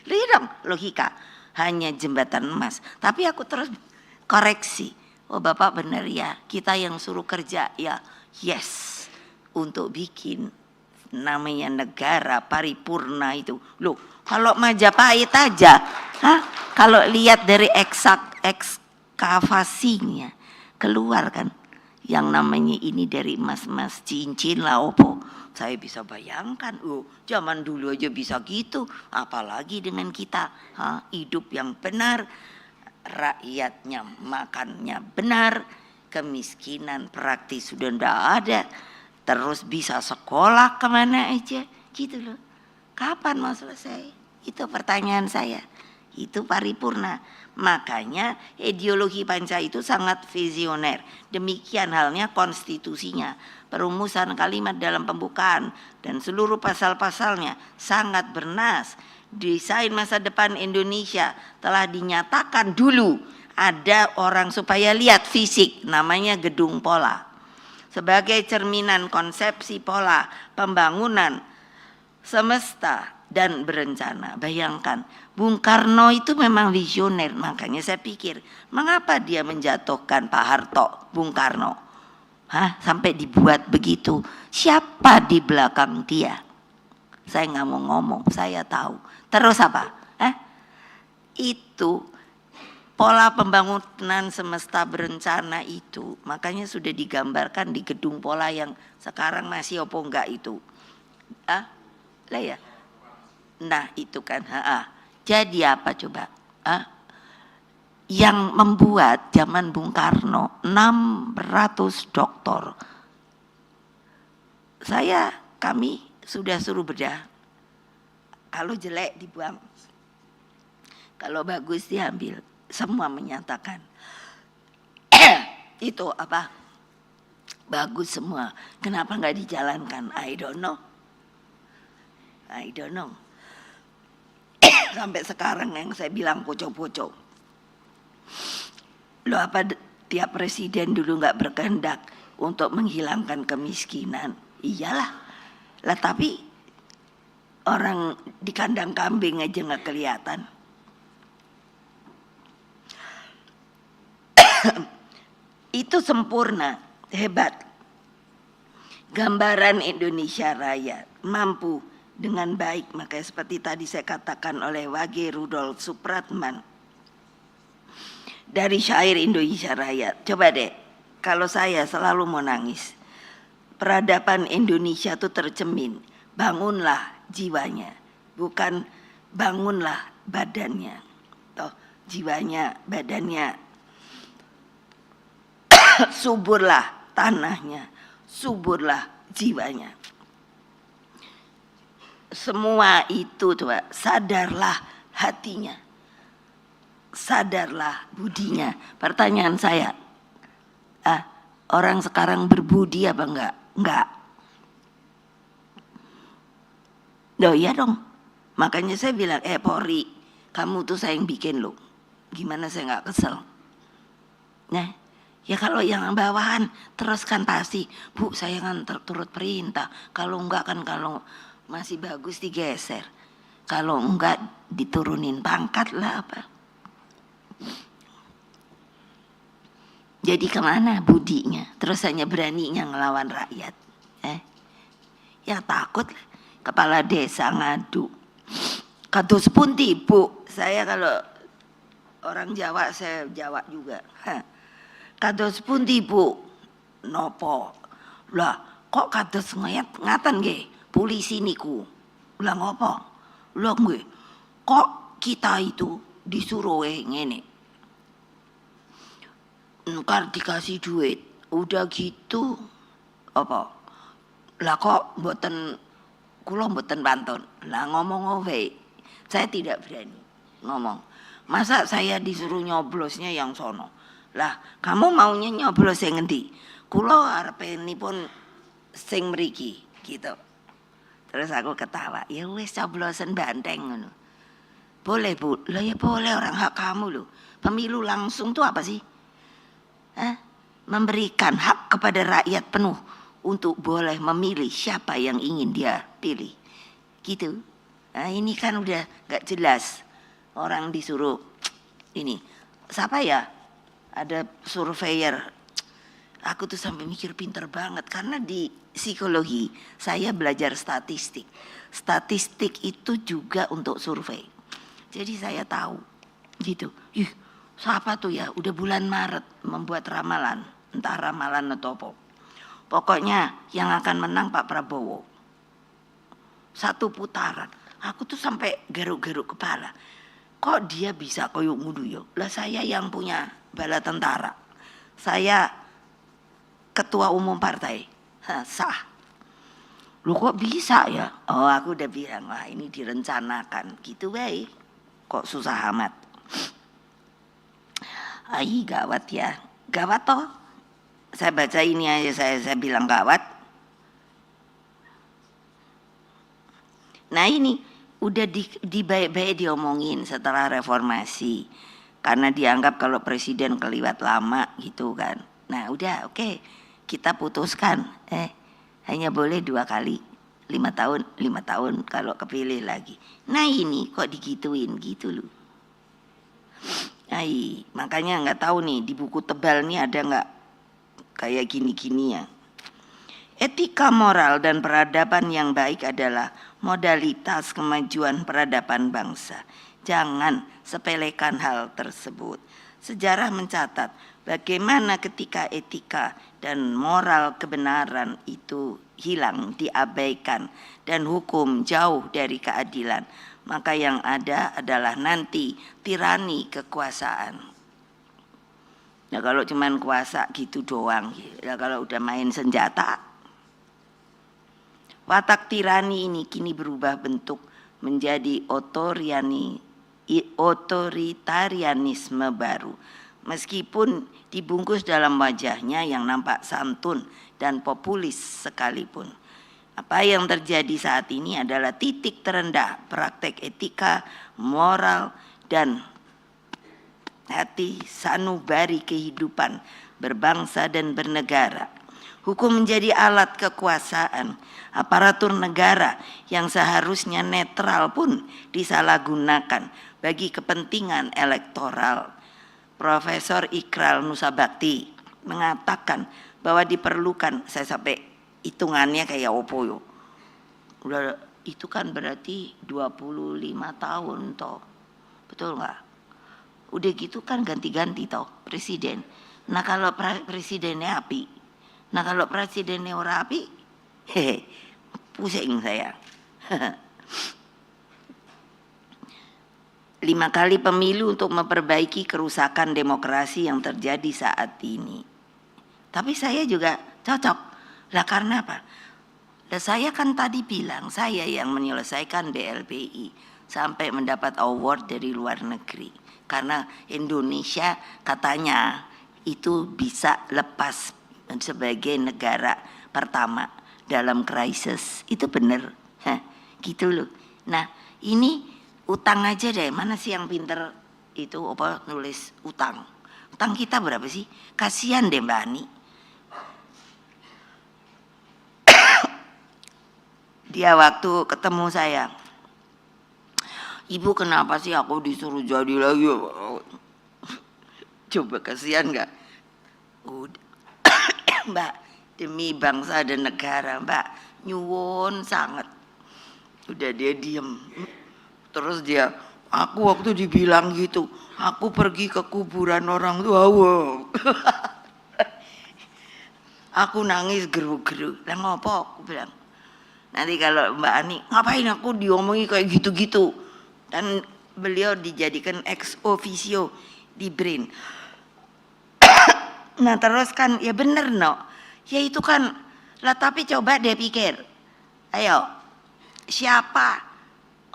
Lihat dong logika, hanya jembatan emas. Tapi aku terus koreksi, oh Bapak benar ya, kita yang suruh kerja ya, yes, untuk bikin namanya negara paripurna itu. Loh, kalau Majapahit aja, kalau lihat dari ekskavasinya keluar kan yang namanya ini dari emas-emas cincin lah opo. Saya bisa bayangkan, zaman dulu aja bisa gitu, apalagi dengan kita, hidup yang benar, rakyatnya makannya benar, kemiskinan praktis sudah ndak ada, terus bisa sekolah kemana aja, gitu loh. Kapan mau selesai? Itu pertanyaan saya. Itu paripurna. Makanya ideologi Panca itu sangat visioner. Demikian halnya konstitusinya. Perumusan kalimat dalam pembukaan dan seluruh pasal-pasalnya sangat bernas. Desain masa depan Indonesia telah dinyatakan dulu. Ada orang supaya lihat fisik, namanya gedung pola. Sebagai cerminan konsepsi pola pembangunan semesta dan berencana. Bayangkan, Bung Karno itu memang visioner, makanya saya pikir, mengapa dia menjatuhkan Pak Harto, Bung Karno? Sampai dibuat begitu. Siapa di belakang dia? Saya nggak mau ngomong, saya tahu. Terus apa? Itu pola pembangunan semesta berencana itu, makanya sudah digambarkan di gedung pola yang sekarang masih opo enggak itu. Lah ya. Nah itu kan. Jadi apa coba? Yang membuat zaman Bung Karno 600 doktor. Kami sudah suruh bedah. Kalau jelek dibuang. Kalau bagus diambil. Semua menyatakan itu apa? Bagus semua. Kenapa nggak dijalankan? I don't know. Sampai sekarang yang saya bilang pocong-pocong. Loh apa tiap presiden dulu nggak berkehendak untuk menghilangkan kemiskinan? Iyalah. Lah tapi orang di kandang kambing aja nggak kelihatan. Itu sempurna, hebat. Gambaran Indonesia Raya mampu dengan baik, makanya seperti tadi saya katakan oleh Wage Rudolf Supratman dari syair Indonesia Raya. Coba deh, kalau saya selalu mau nangis. Peradaban Indonesia itu tercemin, bangunlah jiwanya, bukan bangunlah badannya. Jiwanya, badannya. Suburlah tanahnya, suburlah jiwanya. Semua itu coba, sadarlah hatinya, sadarlah budinya. Pertanyaan saya, orang sekarang berbudi apa enggak? Enggak. Loh iya dong. Makanya saya bilang, Polri, kamu tuh saya yang bikin lo. Gimana saya enggak kesel? Nah, ya kalau yang bawahan teruskan pasti, Bu saya kan turut perintah. Kalau enggak kan kalau masih bagus digeser. Kalau enggak diturunin pangkat lah apa. Jadi kemana budinya? Terus hanya beraninya ngelawan rakyat. Ya takut kepala desa ngadu. Kados pundi Bu? Saya kalau orang Jawa, saya Jawa juga. Kados pundi Bu? Nopo? Lah kok kados ngaten nggih? Polisi niku. Lah ngopo? Lah nggih. Kok kita itu disuruh ngene. Ntar dikasih duit, udah gitu apa? Lah kok kula mboten pantun. Lah ngomong wae. Saya tidak berani ngomong. Masa saya disuruh nyoblosnya yang sono? Lah, kamu maunya nyoblos yang ngendi? Kula arepenipun sing mriki gitu. Terus aku ketawa, ya wis coblosan banteng ngono. Boleh Bu? Lah ya boleh, orang hak kamu loh. Pemilu langsung tuh apa sih? Memberikan hak kepada rakyat penuh untuk boleh memilih siapa yang ingin dia pilih. Gitu. Nah ini kan udah gak jelas. Orang disuruh ini. Siapa ya? Ada surveyor. Aku tuh sampai mikir pinter banget. Karena di psikologi saya belajar statistik. Statistik itu juga untuk survei. Jadi saya tahu gitu. Siapa tuh ya udah bulan Maret membuat ramalan. Entah ramalan atau apa. Pokoknya yang akan menang Pak Prabowo. Satu putaran. Aku tuh sampai garuk-garuk kepala. Kok dia bisa koyok ngudu yo? Lah saya yang punya bala tentara. Saya ketua umum partai. Sah. Lu kok bisa ya? Oh aku udah bilang, wah ini direncanakan. Gitu baik. Kok susah amat. Gawat ya. Gawat toh. Saya baca ini aja saya bilang gawat. Nah ini udah di baik-baik diomongin setelah reformasi. Karena dianggap kalau presiden keliwat lama gitu kan. Nah udah oke. Kita putuskan. Hanya boleh 2 kali. 5 tahun kalau kepilih lagi. Nah ini kok digituin gitu loh. Makanya nggak tahu nih di buku tebal nih ada nggak kayak gini-gini ya. Etika moral dan peradaban yang baik adalah modalitas kemajuan peradaban bangsa. Jangan sepelekan hal tersebut. Sejarah mencatat bagaimana ketika etika dan moral kebenaran itu hilang, diabaikan, dan hukum jauh dari keadilan, maka yang ada adalah nanti tirani kekuasaan. Nah kalau cuman kuasa gitu doang, ya kalau udah main senjata, watak tirani ini kini berubah bentuk menjadi otoritarianisme baru. Meskipun dibungkus dalam wajahnya yang nampak santun dan populis sekalipun. Apa yang terjadi saat ini adalah titik terendah praktek etika, moral, dan hati sanubari kehidupan berbangsa dan bernegara. Hukum menjadi alat kekuasaan. Aparatur negara yang seharusnya netral pun disalahgunakan bagi kepentingan elektoral. Profesor Ikral Nusabakti mengatakan bahwa diperlukan, saya sampai hitungannya kayak opo yo. Udah itu kan berarti 25 tahun toh. Betul nggak? Udah gitu kan ganti-ganti toh presiden. Nah kalau presidennya api, nah kalau presidennya ora api, pusing saya. 5 kali pemilu untuk memperbaiki kerusakan demokrasi yang terjadi saat ini. Tapi saya juga cocok. Lah karena apa? Lah saya kan tadi bilang saya yang menyelesaikan BLPI sampai mendapat award dari luar negeri. Karena Indonesia katanya itu bisa lepas sebagai negara pertama dalam krisis. Itu benar. Gitu loh. Nah ini utang aja deh, mana sih yang pinter itu apa nulis utang? Utang kita berapa sih? Kasihan deh Mbak Ani. Dia waktu ketemu saya, Ibu kenapa sih aku disuruh jadi lagi? Coba kasihan nggak? Udah, Mbak, demi bangsa dan negara Mbak, nyuwun sangat. Udah dia diem. Terus dia, aku waktu dibilang gitu, aku pergi ke kuburan orang tua, wow. Aku nangis geru-geru. Lah ngopo? Aku bilang, nanti kalau Mbak Ani, ngapain aku diomongi kayak gitu-gitu? Dan beliau dijadikan ex officio di BRIN. Nah terus kan, ya bener no. Ya itu kan, lah tapi coba deh pikir. Ayo, siapa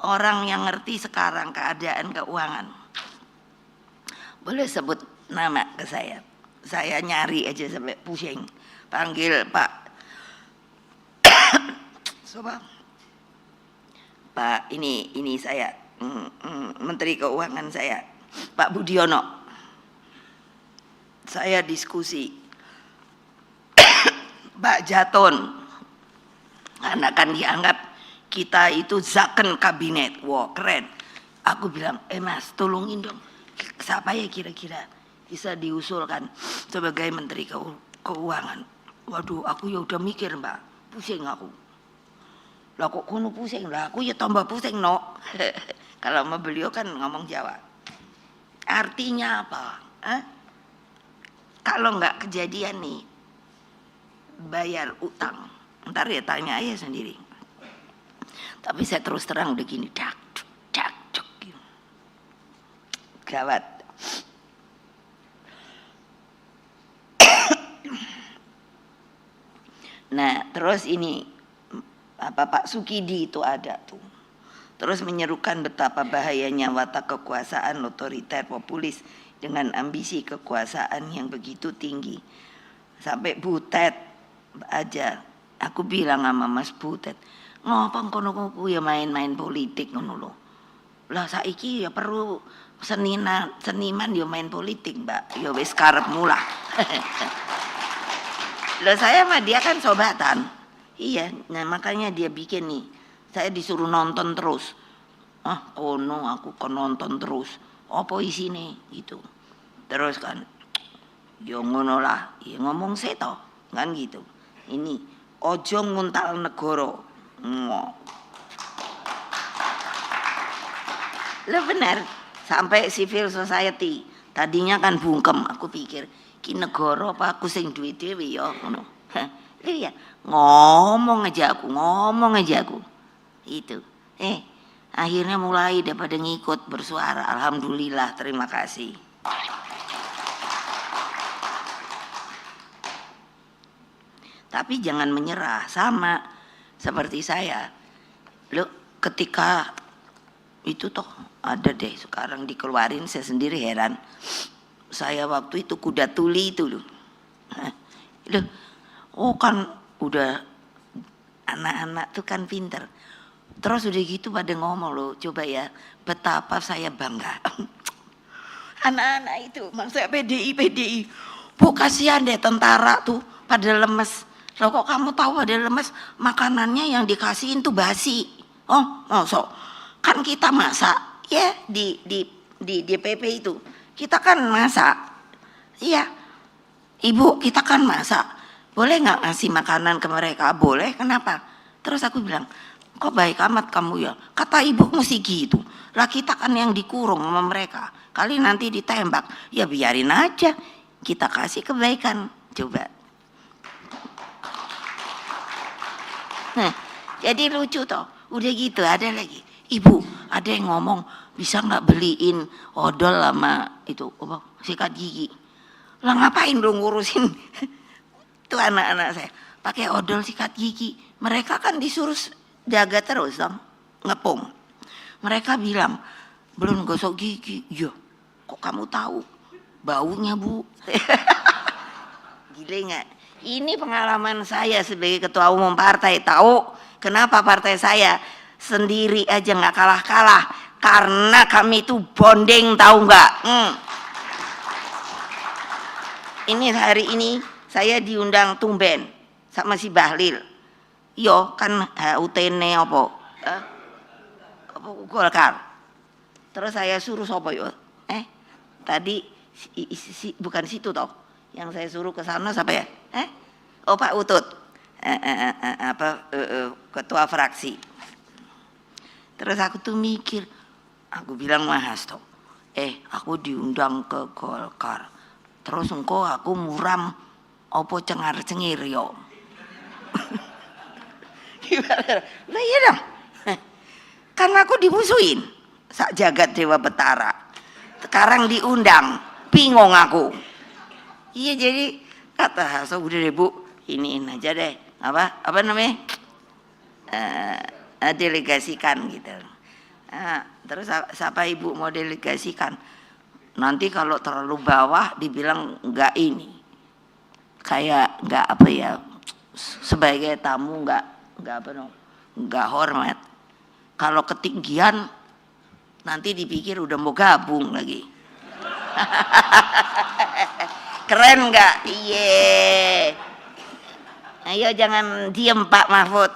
orang yang ngerti sekarang keadaan keuangan? Boleh sebut nama ke saya? Saya nyari aja sampai pusing. Panggil Pak Sobat. Pak ini saya Menteri Keuangan saya, Pak Budiono. Saya diskusi. Pak Jaton. Karena kan dianggap kita itu zakon kabinet. Wah keren. Aku bilang, Mas tolongin dong. Siapa ya kira-kira bisa diusulkan sebagai Menteri Keuangan. Waduh aku ya udah mikir Mbak. Pusing aku. Lah kok kono pusing lah. Aku ya tambah pusing no. Kalau sama beliau kan ngomong Jawa. Artinya apa? Kalau nggak kejadian nih. Bayar utang. Ntar ya tanya aja sendiri. Tapi saya terus terang udah gini, dak gitu. Gawat. Nah, terus ini Pak Sukidi itu ada tuh. Terus menyerukan betapa bahayanya watak kekuasaan otoriter populis dengan ambisi kekuasaan yang begitu tinggi. Sampai Butet aja, aku bilang sama Mas Butet, ngapa kono ya main-main politik ngono lho. Lah saiki ya perlu seniman ya main politik, Mbak. Ya wis karepmu lah. Lah saya sama dia kan sobatan. Iya, nah makanya dia bikin nih. Saya disuruh nonton terus. Ah, kono aku kon nonton terus. Apa isine gitu. Terus kan, yo ngono lah, ya ngomong seto, kan gitu. Ini ojo nguntal negoro. Lah benar, sampai civil society. Tadinya kan bungkem, aku pikir ki negara apa aku sing duwe dhewe ya ngono. Iya, ngomong aja aku. Itu. Akhirnya mulai daripada ngikut bersuara. Alhamdulillah, terima kasih. Tapi jangan menyerah, sama seperti saya. Lo ketika itu toh ada deh sekarang dikeluarin, saya sendiri heran. Saya waktu itu kuda tuli itu loh. Oh kan udah anak-anak tuh kan pinter. Terus udah gitu pada ngomong loh, coba ya betapa saya bangga. Anak-anak itu, maksudnya PDI. Bu kasihan deh tentara tuh pada lemes. Loh kok kamu tahu pada lemes, makanannya yang dikasihin tuh basi. Oh, masuk. Kan kita masak ya di DPP itu. Kita kan masak. Iya. Ibu, kita kan masak. Boleh nggak ngasih makanan ke mereka? Boleh, kenapa? Terus aku bilang, kok baik amat kamu ya? Kata ibu mesti gitu. Lah kita kan yang dikurung sama mereka. Kali nanti ditembak. Ya biarin aja. Kita kasih kebaikan. Coba. Nah, jadi lucu toh. Udah gitu ada lagi. Ibu, ada yang ngomong bisa nggak beliin odol sama itu sikat gigi? Lah ngapain dong ngurusin itu anak-anak saya pakai odol sikat gigi? Mereka kan disuruh jaga terus dong, ngepung. Mereka bilang belum gosok gigi. Iya, kok kamu tahu baunya bu? Gile nggak? Ini pengalaman saya sebagai ketua umum partai. Tahu kenapa partai saya sendiri aja nggak kalah-kalah? Karena kami itu bonding, tahu nggak? Ini hari ini saya diundang tumben sama si Bahlil. Yo kan UTN apa? Golkar. Terus saya suruh sopo yo? Tadi bukan situ toh. Yang saya suruh ke sana siapa ya? Oh Pak Utut. Ketua fraksi. Terus aku tuh mikir, aku bilang Mas Hasto, aku diundang ke Golkar. Terus engkau aku muram opo cengar-cengir yo. Lah iya dong. Karena aku dimusuhin sak jagat Dewa Betara. Sekarang diundang, bingung aku. Iya jadi kata Hasto udah deh Bu, iniin aja deh. Apa namanya? Delegasikan gitu. Terus siapa ibu mau delegasikan? Nanti kalau terlalu bawah dibilang enggak ini, kayak enggak apa ya, sebagai tamu enggak hormat. Kalau ketinggian nanti dipikir udah mau gabung lagi. Keren enggak? Iya. Ayo jangan diem Pak Mahfud.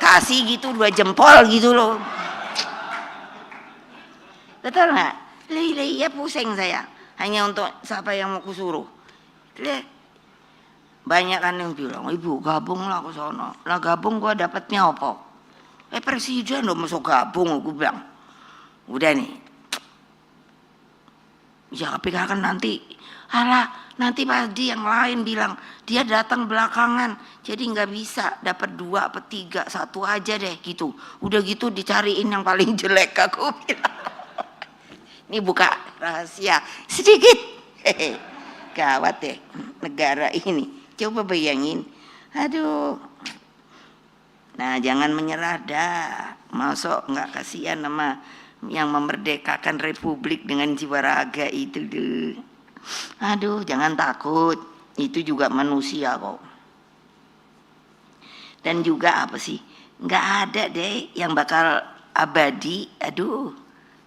Kasih gitu 2 jempol gitu loh. Betul nggak? Iya pusing saya. Hanya untuk siapa yang mau kusuruh. Banyak kan yang bilang, ibu gabunglah ke sono. Lah gabung gua dapatnya apa? Presiden udah masuk gabung, gue bilang. Udah nih. Ya tapi kan nanti, nanti pasti yang lain bilang dia datang belakangan, jadi nggak bisa dapat 2 atau 3, 1 aja deh gitu. Udah gitu dicariin yang paling jelek, aku bilang. Ini buka rahasia sedikit. Gawat deh negara ini. Coba bayangin. Aduh. Nah jangan menyerah dah. Masuk nggak kasihan sama yang memerdekakan republik dengan jiwa raga itu deh. Aduh jangan takut. Itu juga manusia kok. Dan juga apa sih? Nggak ada deh yang bakal abadi. Aduh.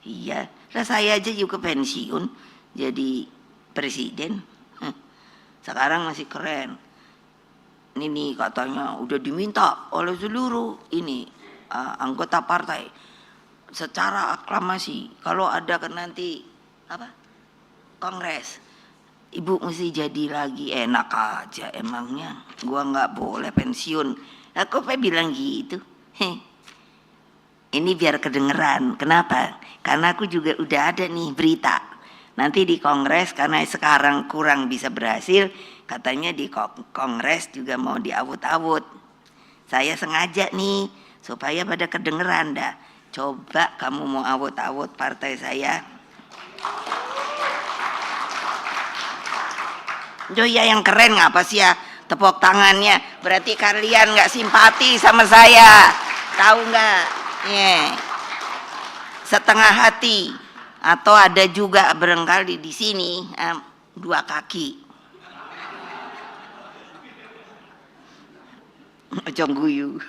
Iya. Lah saya aja juga pensiun jadi presiden. Sekarang masih keren. ini katanya udah diminta oleh seluruh ini anggota partai secara aklamasi kalau ada kan nanti apa kongres ibu mesti jadi lagi. Enak aja emangnya gua nggak boleh pensiun. Aku bilang gitu. Ini biar kedengeran. Kenapa? Karena aku juga udah ada nih berita. Nanti di kongres karena sekarang kurang bisa berhasil, katanya di kongres juga mau diawut-awut. Saya sengaja nih supaya pada kedengeran dah. Coba kamu mau awut-awut partai saya. Joya yang keren ngapa sih ya tepuk tangannya? Berarti kalian nggak simpati sama saya, tahu nggak? Setengah hati atau ada juga barangkali di sini 2 kaki. Ojong guyu.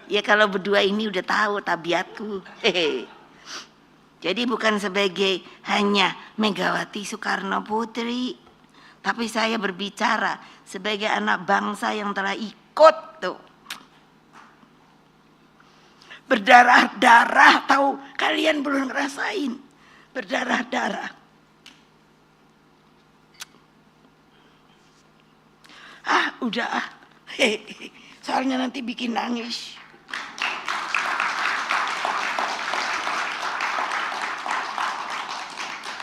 Ya kalau berdua ini udah tahu tabiatku. Jadi bukan sebagai hanya Megawati Soekarno Putri, tapi saya berbicara sebagai anak bangsa yang telah ikut tuh berdarah-darah, tahu kalian belum ngerasain berdarah-darah. Udah soalnya nanti bikin nangis.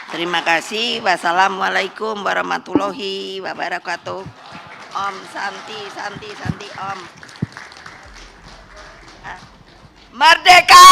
Terima kasih. Wassalamualaikum warahmatullahi wabarakatuh. Om Santi Om. Merdeka!